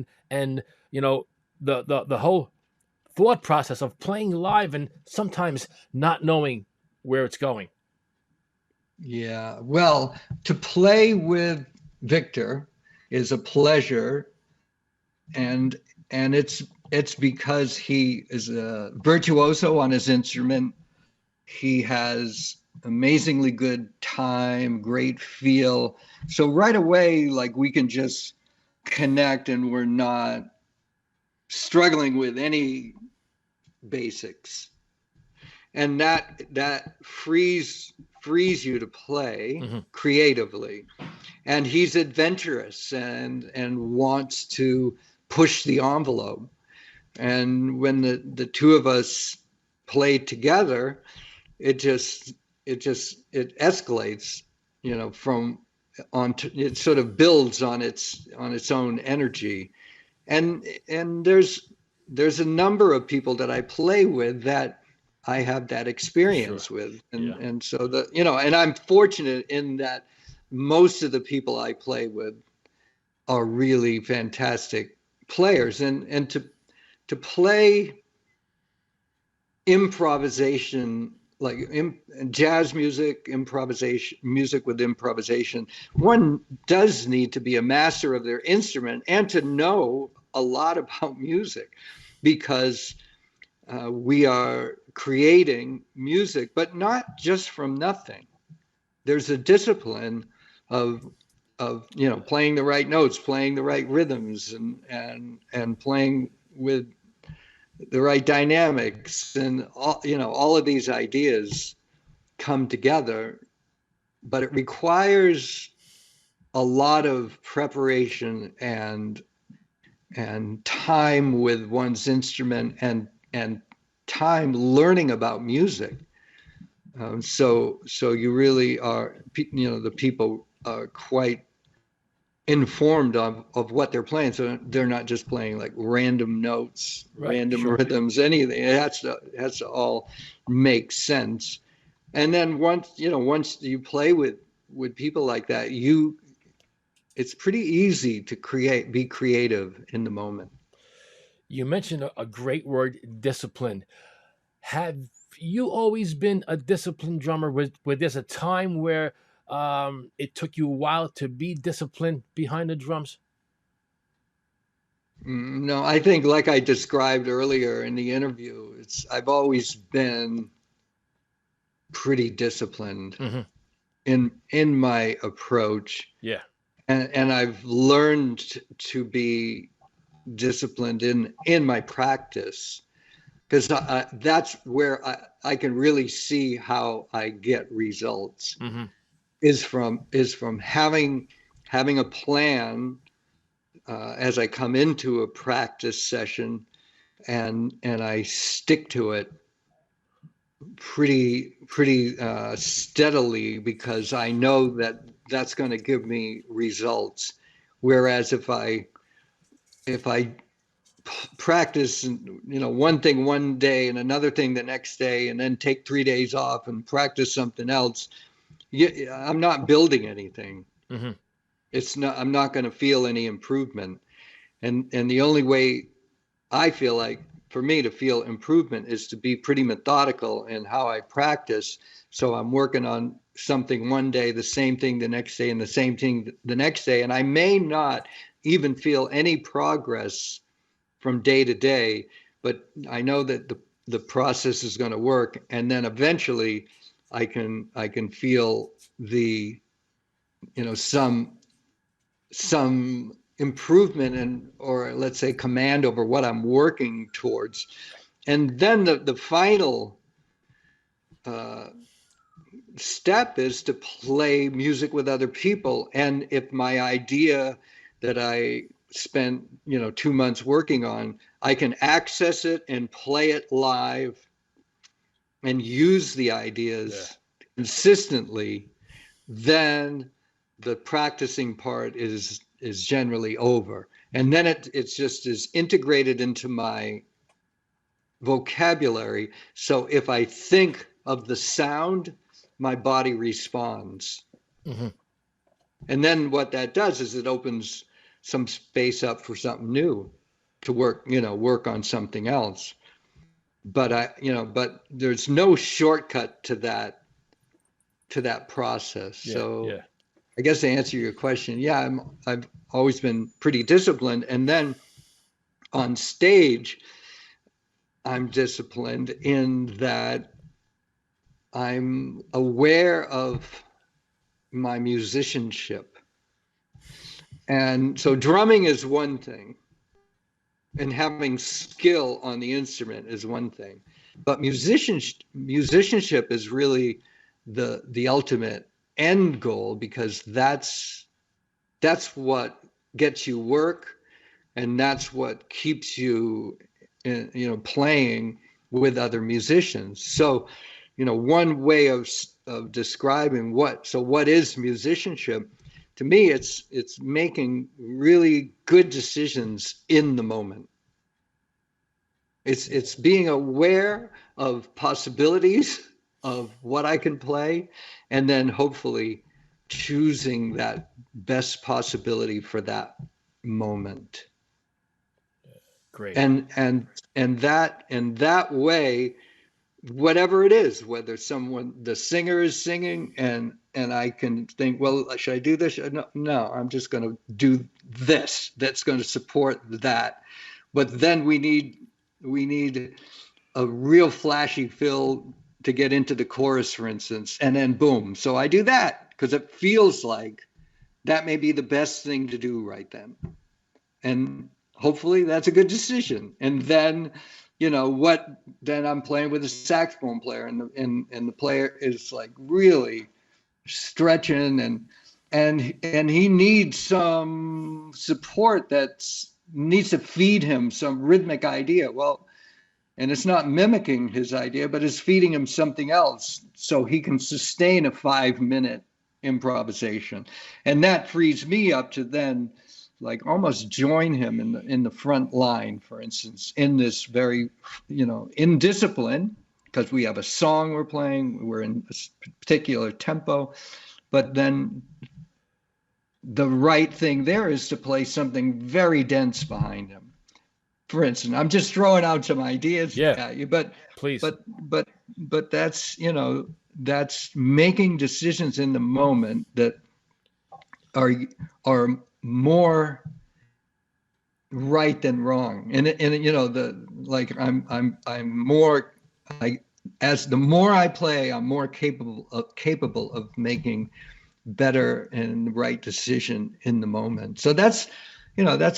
the whole thought process of playing live and sometimes not knowing where it's going. Yeah, well, to play with Victor is a pleasure, and it's because he is a virtuoso on his instrument. He has amazingly good time, great feel. So right away, like, we can just connect, and we're not struggling with any basics. And that frees you to play creatively. And he's adventurous and wants to push the envelope. And when the two of us play together, it escalates, it sort of builds on its own energy. And there's a number of people that I play with that I have that experience with. And so and I'm fortunate in that most of the people I play with are really fantastic players, and to play improvisation, like jazz music, music with improvisation, one does need to be a master of their instrument and to know a lot about music, because we are creating music, but not just from nothing. There's a discipline of playing the right notes, playing the right rhythms, and playing with the right dynamics, and all of these ideas come together, but it requires a lot of preparation and time with one's instrument, and time learning about music. So you really are, the people are quite informed of what they're playing, so they're not just playing like random notes, random rhythms, anything. It has to all make sense. And then once you play with people like that, it's pretty easy to be creative in the moment. You mentioned a great word, discipline. Have you always been a disciplined drummer? Was there a time where it took you a while to be disciplined behind the drums? No, I think, like I described earlier in the interview, I've always been pretty disciplined in my approach. Yeah. And I've learned to be disciplined in my practice, because that's where I can really see how I get results. Is from having a plan as I come into a practice session, and I stick to it pretty steadily, because I know that that's going to give me results. Whereas if I practice, one thing one day and another thing the next day, and then take 3 days off and practice something else, I'm not building anything. I'm not going to feel any improvement. And the only way I feel like, for me to feel improvement, is to be pretty methodical in how I practice. So I'm working on something one day, the same thing the next day, and the same thing the next day. And I may not even feel any progress from day to day, but I know that the process is going to work. And then eventually I can feel some improvement, or let's say command over what I'm working towards. And then the final step is to play music with other people. And if my idea that I spent 2 months working on, I can access it and play it live and use the ideas consistently, then the practicing part is generally over. And then it's just is integrated into my vocabulary. So if I think of the sound, my body responds. And then what that does is it opens some space up for something new to work on something else. But but there's no shortcut to that process. So I guess to answer your question, I've always been pretty disciplined. And then on stage, I'm disciplined in that I'm aware of my musicianship. And so drumming is one thing, and having skill on the instrument is one thing. But musicianship is really the ultimate end goal, because that's what gets you work, and that's what keeps you, playing with other musicians. So, one way of describing what is musicianship, to me, it's making really good decisions in the moment. It's being aware of possibilities of what I can play, and then hopefully choosing that best possibility for that moment. Great. And that way, whatever it is, whether the singer is singing and I can think, well, should I do this? No, I'm just going to do this. That's going to support that. But then we need a real flashy fill to get into the chorus, for instance, and then boom. So I do that because it feels like that may be the best thing to do right then. And hopefully that's a good decision. And then, then I'm playing with a saxophone player, and the player is like really stretching, and he needs some support needs to feed him some rhythmic idea. Well, and it's not mimicking his idea, but it's feeding him something else so he can sustain a 5-minute improvisation. And that frees me up to then like almost join him in the front line, for instance, in this very, in discipline, because we have a song we're playing, we're in a particular tempo, but then the right thing there is to play something very dense behind him. For instance, I'm just throwing out some ideas at you, but please. But that's, that's making decisions in the moment that are more right than wrong. And I'm more like, as the more I play, I'm more capable of making better and right decision in the moment. So that's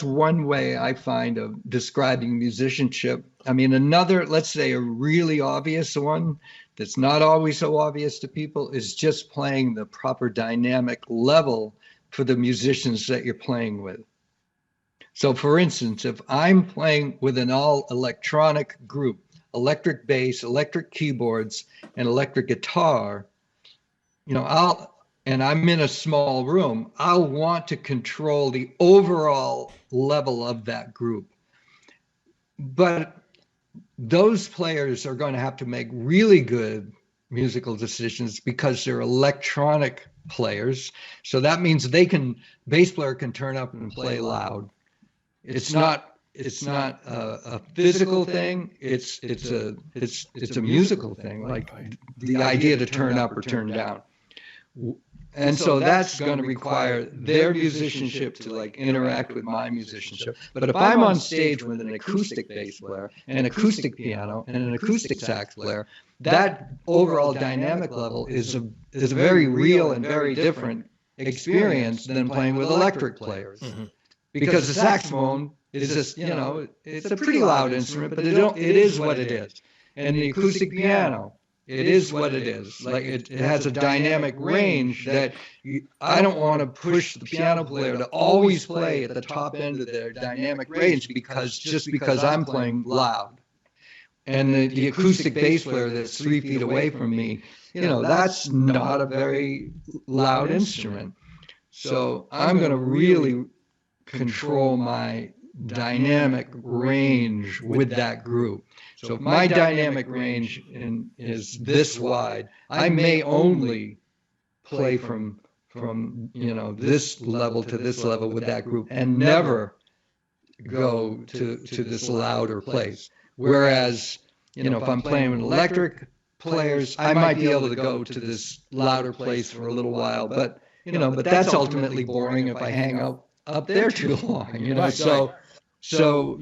one way I find of describing musicianship. I mean, another, let's say a really obvious one that's not always so obvious to people, is just playing the proper dynamic level for the musicians that you're playing with. So for instance, if I'm playing with an all electronic group, electric bass, electric keyboards, and electric guitar, and I'm in a small room, I'll want to control the overall level of that group. But those players are going to have to make really good musical decisions because they're electronic players. So that means bass player can turn up and play loud. It's not a physical thing. It's a musical thing, like the idea to turn up or turn down. And so that's going to require their musicianship to like interact with my musicianship. But if I'm on stage with an acoustic bass player, an acoustic piano, and an acoustic sax player, that overall dynamic level is a very real and very different experience than playing with electric players. Mm-hmm. Because the saxophone is just, it's a pretty loud instrument, but it is what it is. And the acoustic piano, it is what it is. Like it has a dynamic range that I don't want to push the piano player to always play at the top end of their dynamic range because I'm playing loud. And the acoustic bass player that's 3 feet away from me, that's not a very loud instrument. So I'm going to really control my dynamic range with that group. So if my dynamic range is this wide, I may only play from this level to this level with that group and never go to this louder place. Whereas, if I'm playing with electric players, I might be able to go to this louder place for a little while, but that's ultimately boring if I hang up there too long, So So,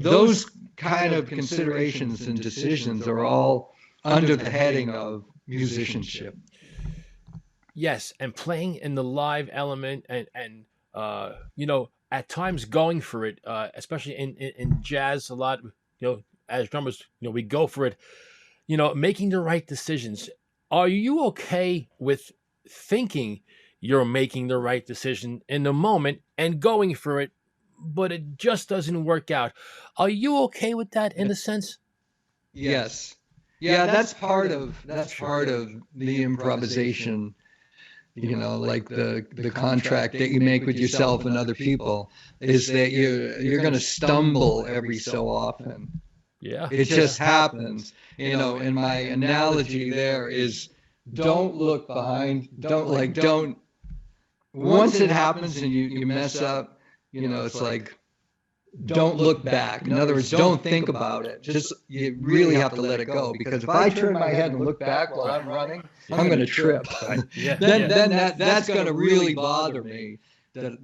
those kind of considerations and decisions are all under the heading of musicianship. Yes, and playing in the live element and at times going for it, especially in jazz a lot, as drummers, we go for it, making the right decisions. Are you okay with thinking you're making the right decision in the moment and going for it, but it just doesn't work out? Are you okay with that in a sense? Yes. Yeah, that's part of the improvisation, like the contract that you make with yourself and other people, is that you're going to stumble every so often. Yeah. It just happens. And my analogy there is, don't look behind. Don't once it happens and you mess up, it's like, don't look back. In other words, don't think about it. Just, you really have to let it go, because if I turn my head and look back while I'm running, I'm going to trip. Then that's going to really bother me. So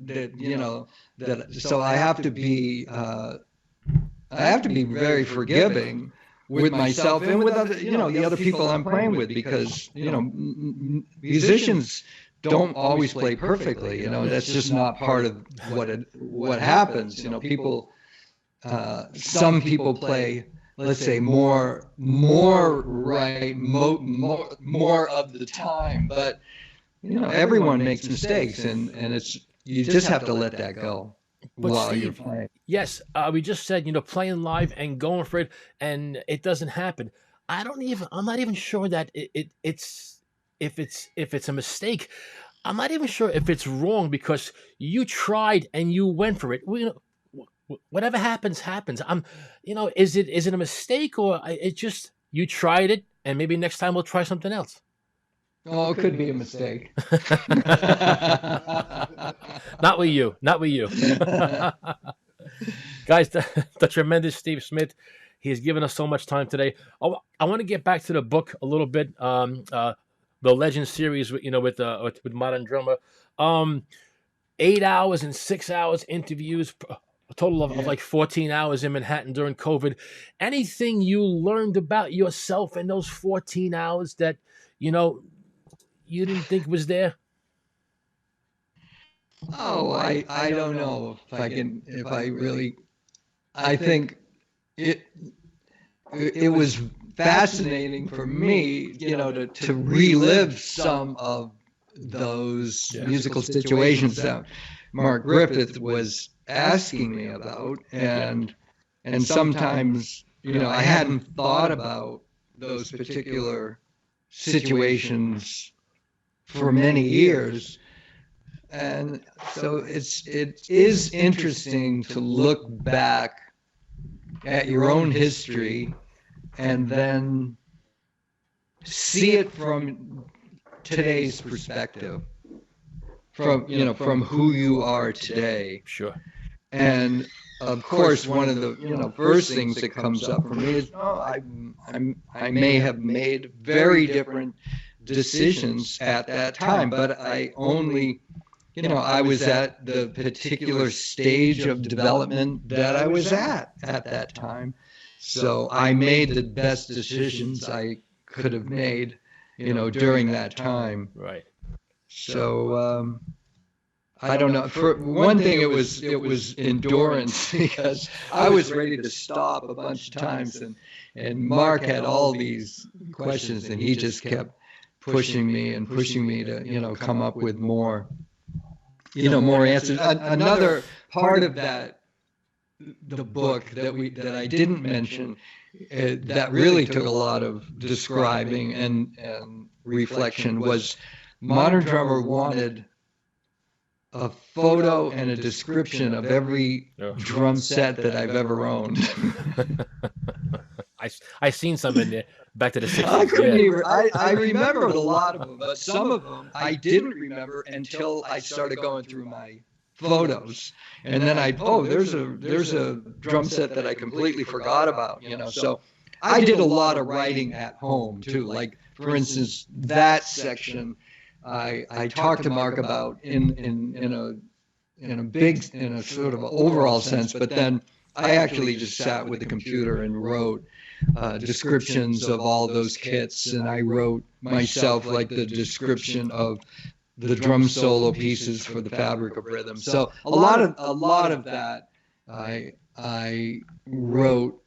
I have to be very forgiving with myself and with other, the other people I'm playing with, because musicians don't always play perfectly. That's just not part of what happens. People, some people play, let's say, more right, more of the time, but everyone makes mistakes, and you just have to let that go. But while Steve, you're playing. Yes, we just said, playing live and going for it, and it doesn't happen. I'm not even sure that it's if it's a mistake. I'm not even sure if it's wrong, because you tried and you went for it. Whatever happens. Is it a mistake, or it just, you tried it, and maybe next time we'll try something else? Oh, it could be a mistake. Not with you. Guys, the tremendous Steve Smith, he has given us so much time today. I want to get back to the book a little bit. The Legend series, with Modern Drummer. 8 hours and 6 hours interviews, a total of like 14 hours in Manhattan during COVID. Anything you learned about yourself in those 14 hours that, you didn't think was there? Oh, I don't know I think it was fascinating for me, to relive some of those musical situations that Mark Griffith was asking me about, and sometimes, I hadn't thought about those particular situations for many years. And so it is interesting to look back at your own history and then see it from today's perspective, from who you are today. Sure. And of course, one of the first things that comes up for me is, I may have made very different decisions at that time, but I only, I was at the particular stage of development that I was at that time. So I made the best decisions I could have made, during that time. Right. So I don't know. For one thing, it was endurance, because I was ready to stop a bunch of times, and Mark had all these questions, and he just kept pushing me to come up with more answers. Another part of the book that I didn't mention, that really took a lot of describing and reflection, was Modern Drummer wanted a photo and a description of every drum set that I've ever owned. I seen some in there back to the 60s. I couldn't even. I remembered a lot of them, but some of them I didn't remember until I started going through my photos, and then there's a drum set that I completely forgot about. So I did a lot of writing at home too. Like, for instance, that section I talked to Mark about in in a sort of overall sense, but then I actually just sat with the computer and wrote descriptions of all those kits, and I wrote myself like the description of the drum solo pieces for the Fabric of Rhythm. So a lot of that I wrote,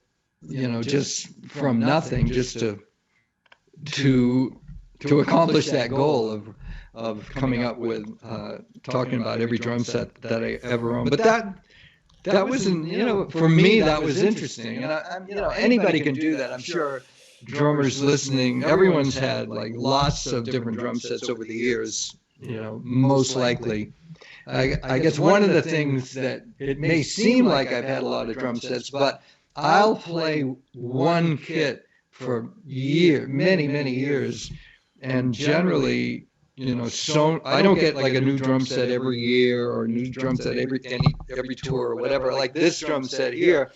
just from nothing, just to accomplish that goal of coming up with talking about every drum set that I ever owned. But that wasn't, for me, that was interesting. And anybody can do that. I'm sure drummers listening, everyone's had like lots of different drum sets over the years, most likely. I guess one of the things that it may seem like I've had a lot of drum sets, but I'll play one kit for many, many years. And generally, so I don't get like a new drum set every year or a new drum set every tour or whatever. Like this drum set here,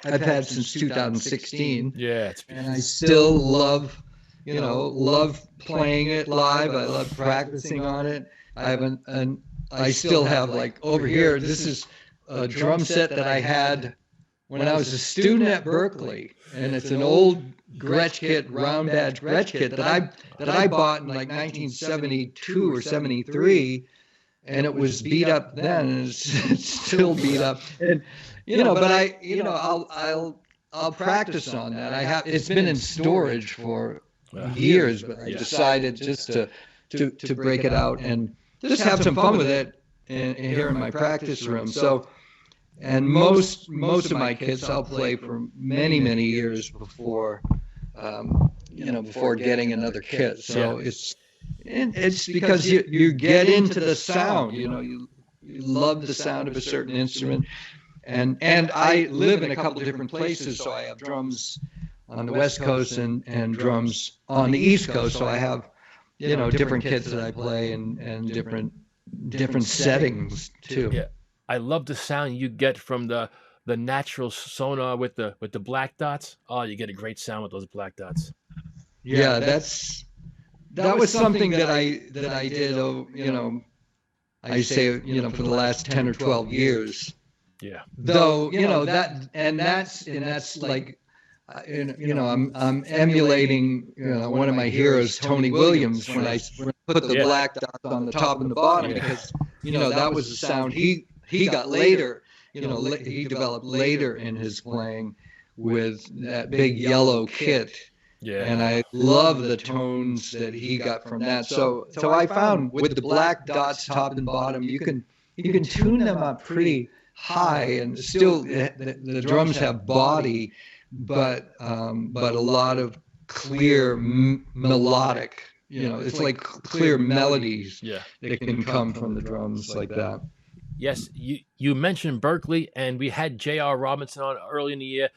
I've had since 2016. Yeah, and I still love playing it live. I love practicing on it. I still have like over here. This is a drum set that I had when I was a student at Berkeley, and it's an old Gretsch kit, round badge Gretsch kit that I bought in like 1972 or 73, and it was beat up then, and it's still beat up. And but I'll practice on that. It's been in storage for years, but I decided just to break it out and just have some fun with it here in my practice room. So. And most of my kits I'll play for many, many years before getting another kit. So it's because you get into the sound. You love the sound of a certain instrument. And I live in a couple of different places, so I have drums on the West Coast and drums on the East Coast. So I have different kits that I play and different settings too. Yeah. I love the sound you get from the natural sonar with the black dots. Oh, you get a great sound with those black dots. Yeah, that was something that I did. I say for the last 10 or 12 years. Yeah. Though that's like I'm emulating one of my heroes, Tony Williams, when I put the black dots on the top and the bottom, because that was the sound he got later, he developed later in his playing with that big yellow kit. Yeah. And I love the tones that he got from that. So I found with the black dots top and bottom, you can tune them up pretty high, and still the drums have body, but a lot of clear melodic, it's like clear melodies that can come from the drums like that. Yes, you mentioned Berkeley, and we had J.R. Robinson on early in the year,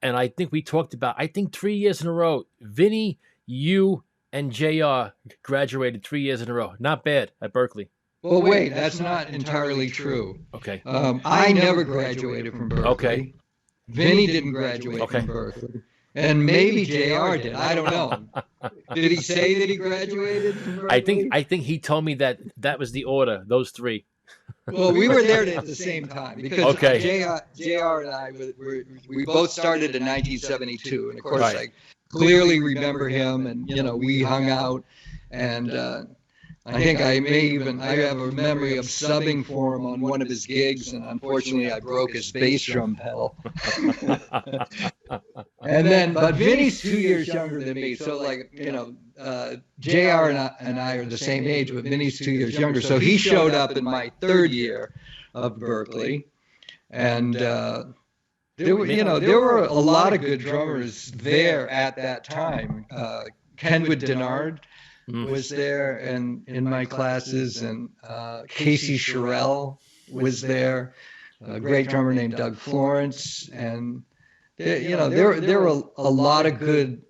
and I think we talked about, 3 years in a row, Vinny, you, and J.R. graduated 3 years in a row. Not bad at Berkeley. Well, wait, that's not entirely true. Okay. I never graduated from Berkeley. Okay. Vinny didn't graduate from Berkeley. And maybe JR did. I don't know. Did he say that he graduated from Berkeley? I think he told me that was the order, those three. Well, we were there at the same time because JR and I, we both started in 1972. And of course, I clearly remember him, and, we hung out, and I think I have a memory of subbing for him on one of his gigs, and unfortunately I broke his bass drum pedal. But Vinny's 2 years younger than me, so JR and I are the same age, but Vinny's 2 years younger. So he showed up in my third year of Berkeley, and there were a lot of good drummers there at that time. Kenwood Denard was there and in my classes, and Casey Sherrill was there, a great drummer named Doug Florence, and there were a lot of good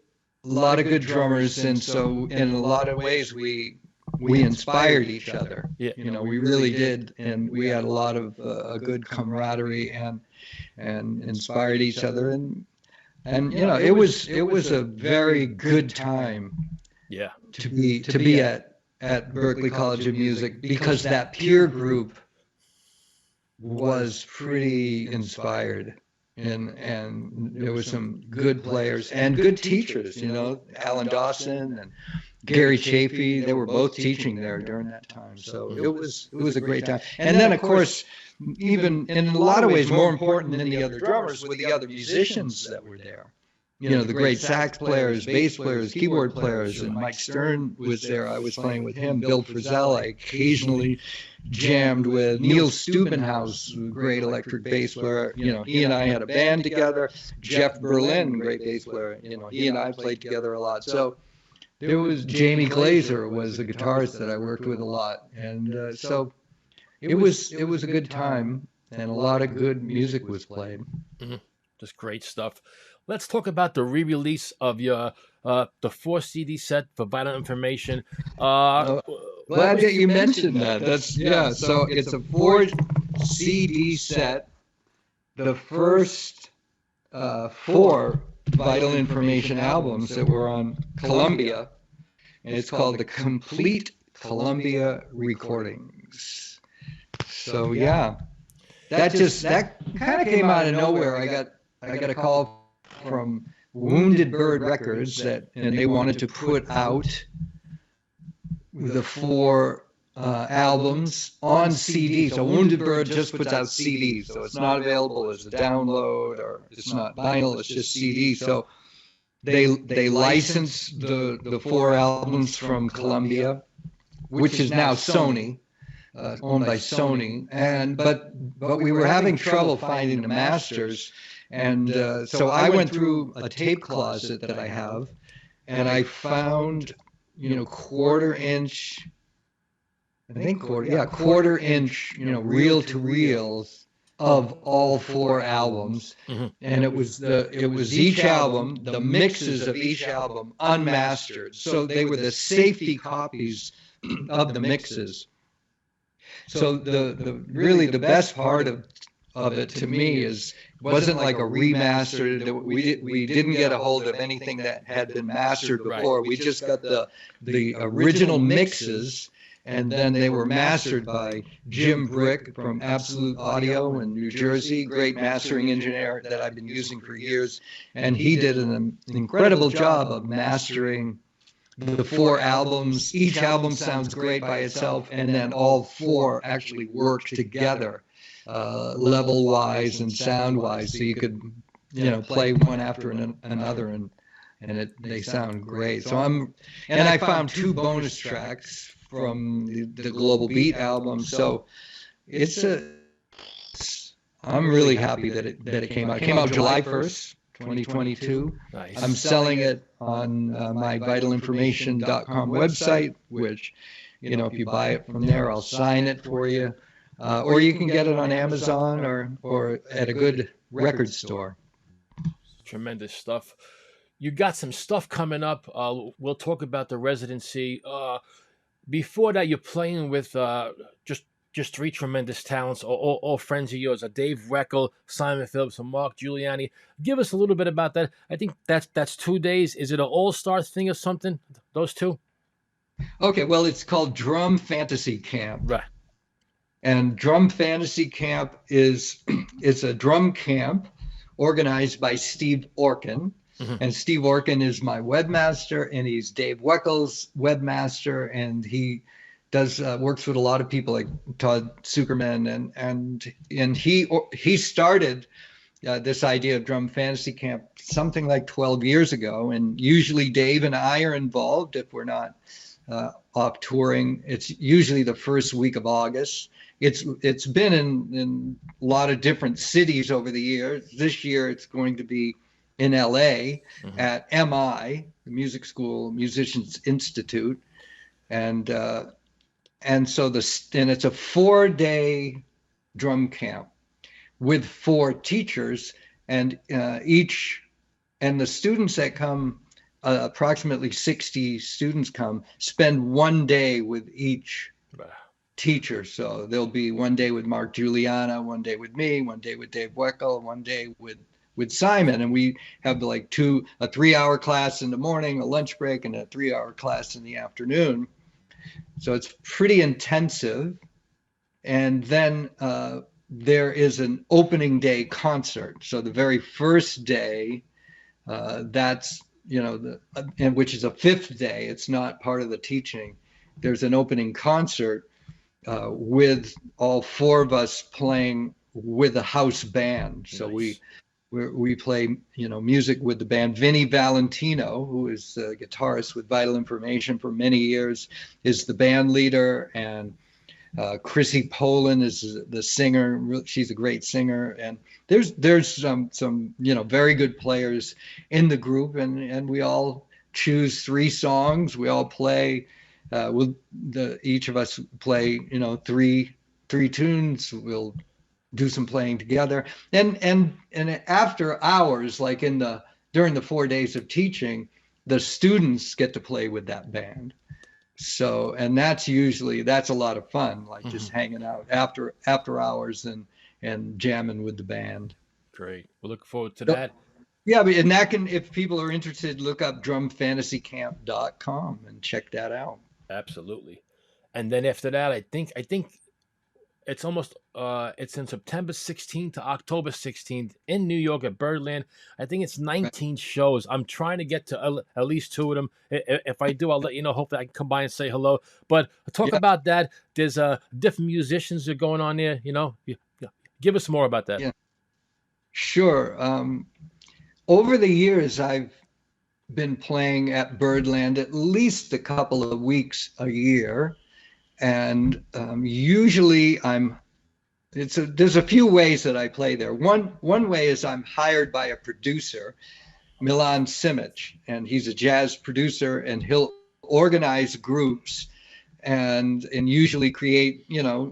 drummers, and so in a lot of ways we inspired each other. Yeah. We really did, and we had a lot of a good camaraderie and inspired each other, and it was a very good time. Yeah. To be at Berkeley College of Music, because that peer group was pretty inspired. And there was some good players and good teachers, you know, Alan Dawson and Gary Chafee. They were both teaching there during that time. So it was a great time. And then, of course, even in a lot of ways more important than the other drummers were the other musicians that were there. You know, the great sax players, bass players, keyboard players, and Mike Stern was there. I was playing with him. Bill Frisell, I occasionally jammed with. Neil Steubenhaus, great electric bass player. You know, he and I had a band together. Jeff Berlin, great bass player. You know, he and I played together a lot. So there was Jamie Glazer was a guitarist that I worked with a lot. And so it was a good time, and a lot of good music was played. Mm-hmm. Just great stuff. Let's talk about the re-release of your the 4 CD set for Vital Information. Glad that you mentioned that. That's So it's a 4 CD set. The first 4 Vital Information albums that were on Columbia, and it's called the Complete Columbia Recordings. So that kind of came out of nowhere. I got a call from Wounded Bird Records and they wanted to put out the 4 albums on CD. So Wounded Bird just puts out CDs, so it's not available as a download, or it's not vinyl, it's just CD. So they licensed the 4 albums from Columbia, which is now Sony, owned by Sony. But we were having trouble finding the masters. And so I went through a tape closet that I have, and I found, quarter inch, reel to reels of all 4 albums. Mm-hmm. And it was each album, the mixes of each album unmastered. So they were the safety copies of the mixes. So the really the best part of it to me wasn't like a remaster. We didn't get a hold of anything that had been mastered before. We just got the original mixes, and then they were mastered by Jim Brick from Absolute Audio in New Jersey, great mastering engineer that I've been using for years, and he did an incredible job of mastering the 4 albums. Each album sounds great by itself, and then all 4 actually work together. Level wise and sound wise, so you could play one after another, and they sound great. So I found 2 bonus tracks from the Global Beat album. So I'm really happy that it came out. It came out July 1st, 2022. Nice. I'm selling it on my vitalinformation.com website, which if you buy it from there, I'll sign it for you. Or you can get it on Amazon or at a good record store. Tremendous stuff. You got some stuff coming up. We'll talk about the residency. Before that, you're playing with just 3 tremendous talents, all friends of yours. Dave Weckl, Simon Phillips, and Mark Giuliani. Give us a little bit about that. I think that's 2 days. Is it an all-star thing or something, those 2? Okay, well, it's called Drum Fantasy Camp. Right. And Drum Fantasy Camp it's a drum camp organized by Steve Orkin. Mm-hmm. And Steve Orkin is my webmaster, and he's Dave Weckl's webmaster, and he does works with a lot of people like Todd Zuckerman, and he started this idea of Drum Fantasy Camp something like 12 years ago. And usually Dave and I are involved if we're not off touring. It's usually the first week of August. It's been in a lot of different cities over the years. This year it's going to be in LA at MI, the Music School Musicians Institute, and so it's a 4-day drum camp with 4 teachers, and the students that come, approximately 60 students come, spend 1 day with each teacher. So there'll be 1 day with Mark Giuliani, 1 day with me, 1 day with Dave Weckl, 1 day with Simon, and we have like a 3-hour class in the morning, a lunch break, and a 3-hour class in the afternoon. So it's pretty intensive. And then there is an opening day concert. So the very first day, that's, and which is a fifth day. It's not part of the teaching. There's an opening concert with all four of us playing with a house band. So Nice. we play, music with the band. Vinny Valentino, who is a guitarist with Vital Information for many years, is the band leader, and Chrissy Poland is the singer. She's a great singer, and there's some very good players in the group, and we all choose three songs. We all play. Each of us play three tunes. We'll do some playing together, and after hours, like during the 4 days of teaching, the students get to play with that band. So, and that's a lot of fun, like just hanging out after hours and jamming with the band. Great. We'll look forward to So, that. yeah, but and that can, if people are interested, look up drumfantasycamp.com and check that out. Absolutely. And then after that, I think it's almost it's in September 16th to October 16th in New York at Birdland. I think it's 19 shows. I'm trying to get to at least two of them. If I do, I'll let you know. Hopefully I can come by and say hello. But talk about that. There's different musicians that are going on there, Give us more about that. Yeah. Sure. Over the years, I've been playing at Birdland at least a couple of weeks a year. And usually there's a few ways that I play there. One way is I'm hired by a producer, Milan Simic, and he's a jazz producer, and he'll organize groups and usually create,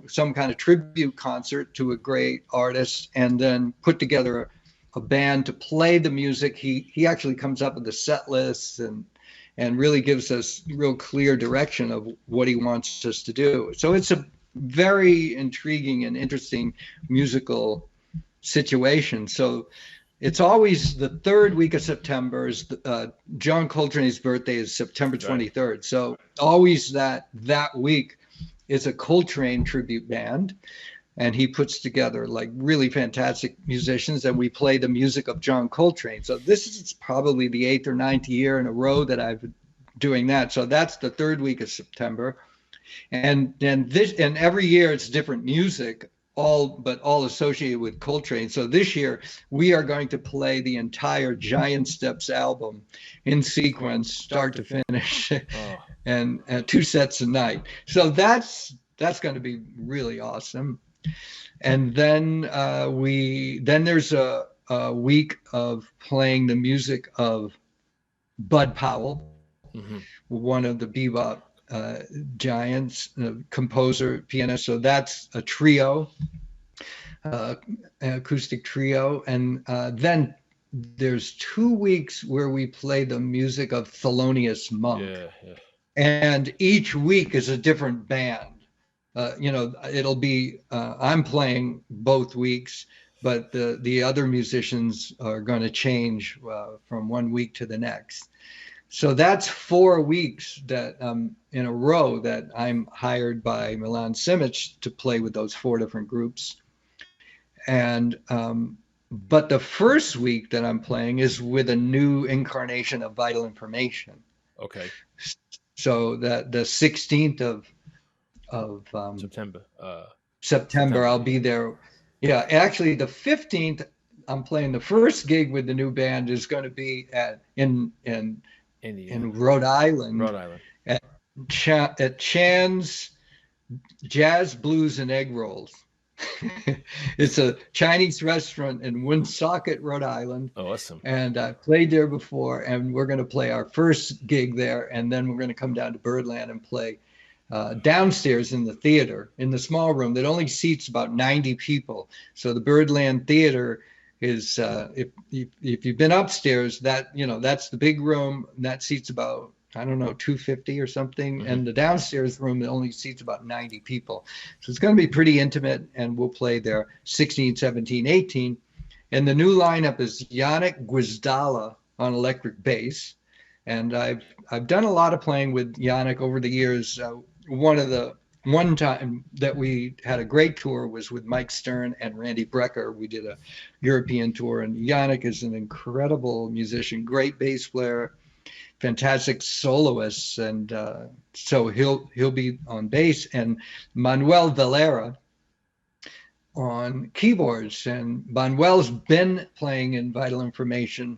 some kind of tribute concert to a great artist, and then put together a band to play the music. He actually comes up with the set lists and really gives us real clear direction of what he wants us to do. So it's a very intriguing and interesting musical situation. So it's always the third week of September. John Coltrane's birthday is September 23rd. So always that week is a Coltrane tribute band. And he puts together like really fantastic musicians, and we play the music of John Coltrane. So this is probably the 8th or 9th year in a row that I've been doing that. So that's the third week of September. And every year it's different music, all associated with Coltrane. So this year we are going to play the entire Giant Steps album in sequence, start to finish, and 2 sets a night. So that's going to be really awesome. And then there's a week of playing the music of Bud Powell, one of the bebop giants, composer, pianist. So that's a trio, an acoustic trio. And then there's 2 weeks where we play the music of Thelonious Monk. Yeah. And each week is a different band. It'll be, I'm playing both weeks, but the other musicians are going to change from 1 week to the next. So that's 4 weeks that in a row that I'm hired by Milan Simic to play with those 4 different groups. And but the first week that I'm playing is with a new incarnation of Vital Information. Okay. So that the 16th of September, I'll be there. Yeah, actually the 15th, I'm playing the first gig with the new band is going to be in Rhode Island. At Chan's Jazz, Blues, and Egg Rolls. It's a Chinese restaurant in Woonsocket, Rhode Island. Oh, awesome. And I played there before, and we're going to play our first gig there, and then we're going to come down to Birdland and play downstairs in the theater, in the small room that only seats about 90 people. So the Birdland Theater is, if you've been upstairs, that's the big room, and that seats about, 250 or something. Mm-hmm. And the downstairs room that only seats about 90 people. So it's going to be pretty intimate, and we'll play there 16, 17, 18. And the new lineup is Yannick Guizdala on electric bass. And I've done a lot of playing with Yannick over the years. One of the one time that we had a great tour was with Mike Stern and Randy Brecker. We did a European tour, and Yannick is an incredible musician, great bass player, fantastic soloist, and so he'll be on bass, and Manuel Valera on keyboards. And Manuel's been playing in Vital Information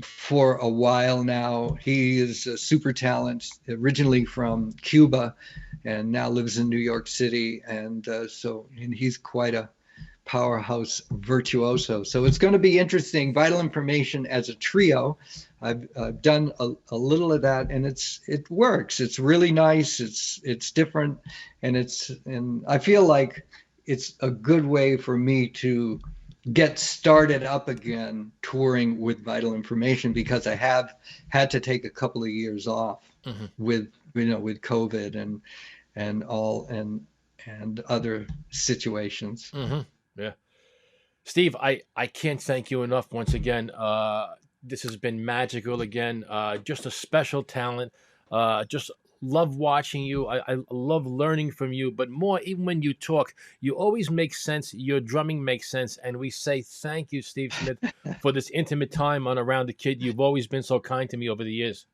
for a while now. He is a super talent, originally from Cuba, and now lives in New York City, and he's quite a powerhouse virtuoso. So it's going to be interesting. Vital Information as a trio. I've done a little of that, and it works. It's really nice. It's different, and I feel like it's a good way for me to get started up again touring with Vital Information, because I have had to take a couple of years off with COVID and other situations. Yeah. Steve, I can't thank you enough once again. This has been magical again. Just a special talent. Just love watching you. I love learning from you, but more, even when you talk, you always make sense. Your drumming makes sense. And we say thank you, Steve Smith, for this intimate time on Around the Kid. You've always been so kind to me over the years.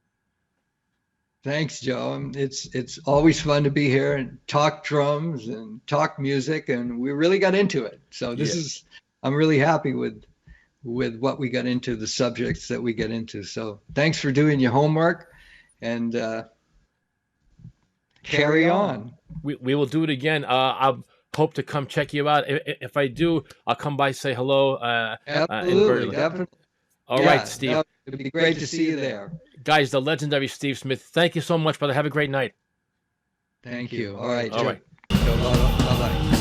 Thanks, Joe. It's always fun to be here and talk drums and talk music, and we really got into it. So I'm really happy with what we got into, the subjects that we get into. So thanks for doing your homework, and carry on. We will do it again. I hope to come check you out. If I do, I'll come by, say hello. Absolutely, definitely. All right, Steve. It'd be great to see you there. Guys, the legendary Steve Smith. Thank you so much, brother. Have a great night. Thank you. All right. All right. Bye-bye.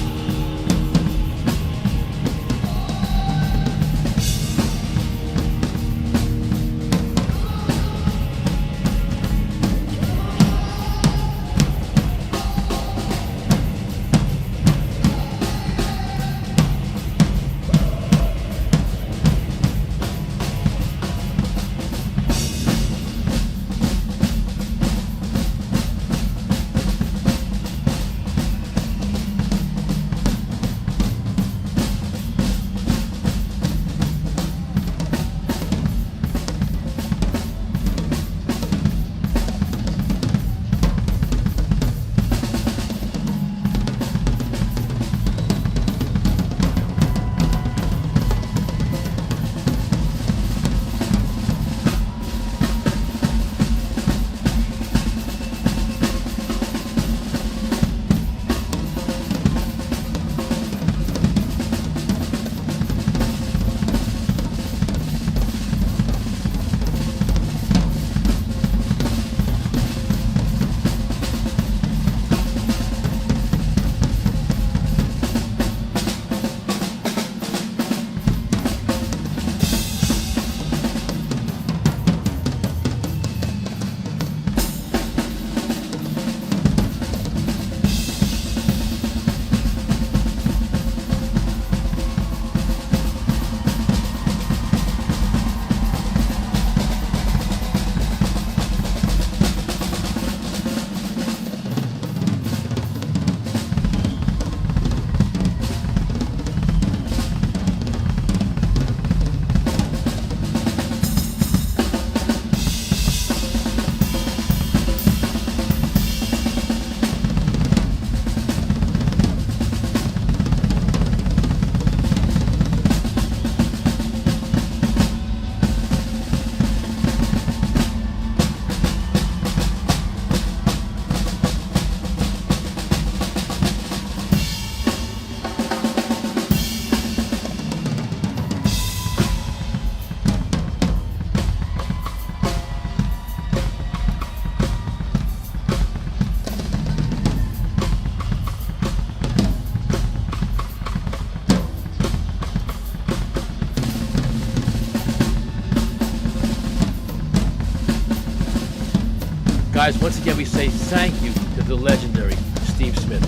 Guys, once again, we say thank you to the legendary Steve Smith.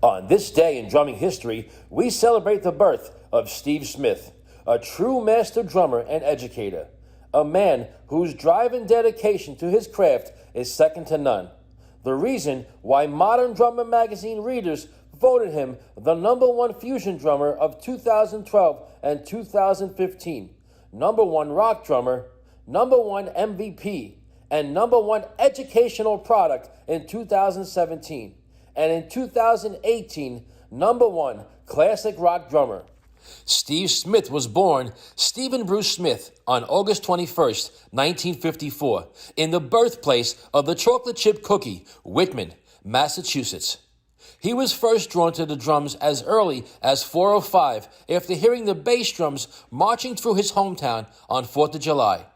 On this day in drumming history, we celebrate the birth of Steve Smith, a true master drummer and educator, a man whose drive and dedication to his craft is second to none. The reason why Modern Drummer magazine readers voted him the #1 fusion drummer of 2012 and 2015, #1 rock drummer, #1 MVP, and #1 educational product in 2017, and in 2018, #1 classic rock drummer. Steve Smith was born Stephen Bruce Smith on August 21st, 1954, in the birthplace of the chocolate chip cookie, Whitman, Massachusetts. He was first drawn to the drums as early as 4 or 5 after hearing the bass drums marching through his hometown on 4th of July.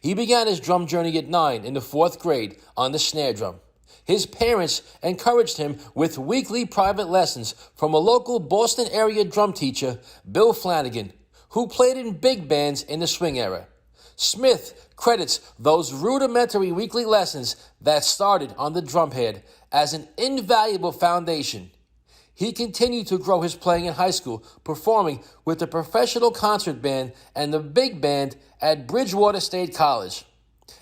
He began his drum journey at 9 in the 4th grade on the snare drum. His parents encouraged him with weekly private lessons from a local Boston area drum teacher, Bill Flanagan, who played in big bands in the swing era. Smith credits those rudimentary weekly lessons that started on the drumhead as an invaluable foundation. He continued to grow his playing in high school, performing with the professional concert band and the big band at Bridgewater State College.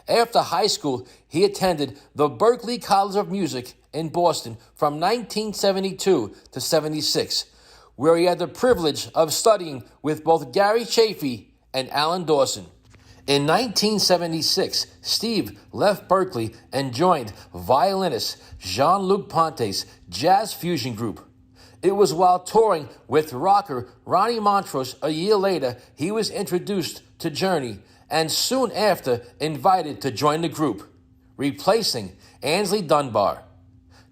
After high school, he attended the Berkeley College of Music in Boston from 1972 to 76, where he had the privilege of studying with both Gary Chaffee and Alan Dawson. In 1976, Steve left Berkeley and joined violinist Jean-Luc Ponty's jazz fusion group. It was while touring with rocker Ronnie Montrose a year later he was introduced to Journey and soon after invited to join the group, replacing Ainsley Dunbar.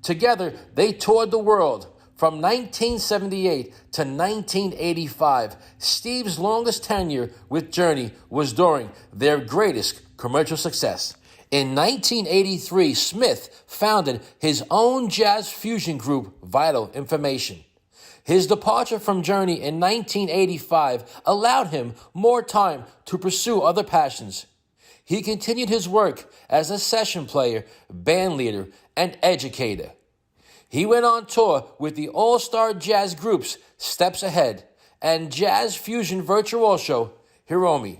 Together, they toured the world from 1978 to 1985. Steve's longest tenure with Journey was during their greatest commercial success. In 1983, Smith founded his own jazz fusion group, Vital Information. His departure from Journey in 1985 allowed him more time to pursue other passions. He continued his work as a session player, band leader, and educator. He went on tour with the all-star jazz groups Steps Ahead and jazz fusion virtuoso Hiromi.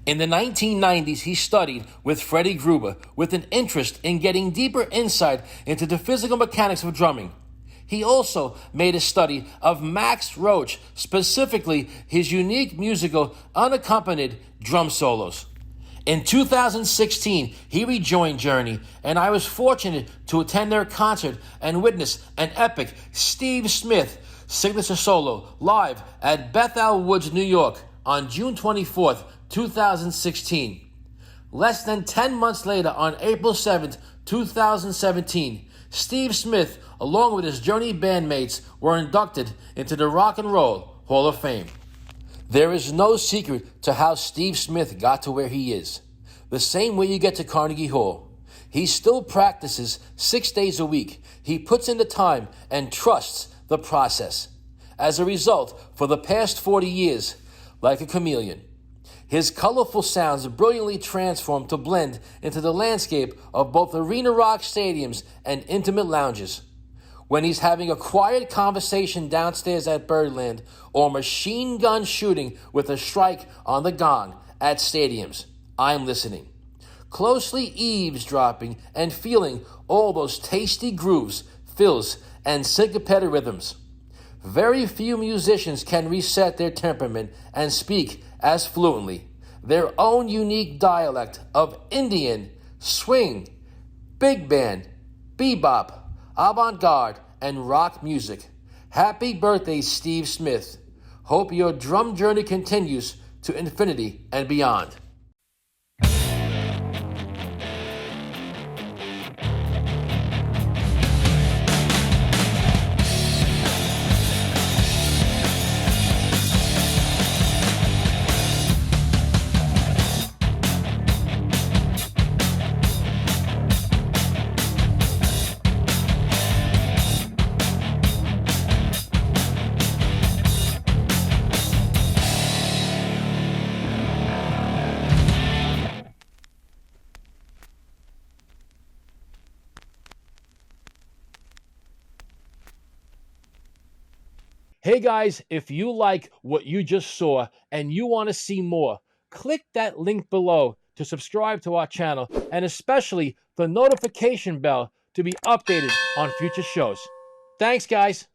In the 1990s, he studied with Freddie Gruber with an interest in getting deeper insight into the physical mechanics of drumming. He also made a study of Max Roach, specifically his unique musical, unaccompanied drum solos. In 2016, he rejoined Journey, and I was fortunate to attend their concert and witness an epic Steve Smith signature solo live at Bethel Woods, New York on June 24th, 2016. Less than 10 months later, on April 7th, 2017, Steve Smith, along with his Journey bandmates, were inducted into the Rock and Roll Hall of Fame. There is no secret to how Steve Smith got to where he is. The same way you get to Carnegie Hall. He still practices 6 days a week. He puts in the time and trusts the process. As a result, for the past 40 years, like a chameleon, his colorful sounds brilliantly transform to blend into the landscape of both arena rock stadiums and intimate lounges. When he's having a quiet conversation downstairs at Birdland or machine gun shooting with a strike on the gong at stadiums, I'm listening, closely eavesdropping and feeling all those tasty grooves, fills, and syncopated rhythms. Very few musicians can reset their temperament and speak as fluently their own unique dialect of Indian, swing, big band, bebop, avant-garde, and rock music. Happy birthday, Steve Smith. Hope your drum journey continues to infinity and beyond. Hey guys, if you like what you just saw and you want to see more, click that link below to subscribe to our channel and especially the notification bell to be updated on future shows. Thanks, guys.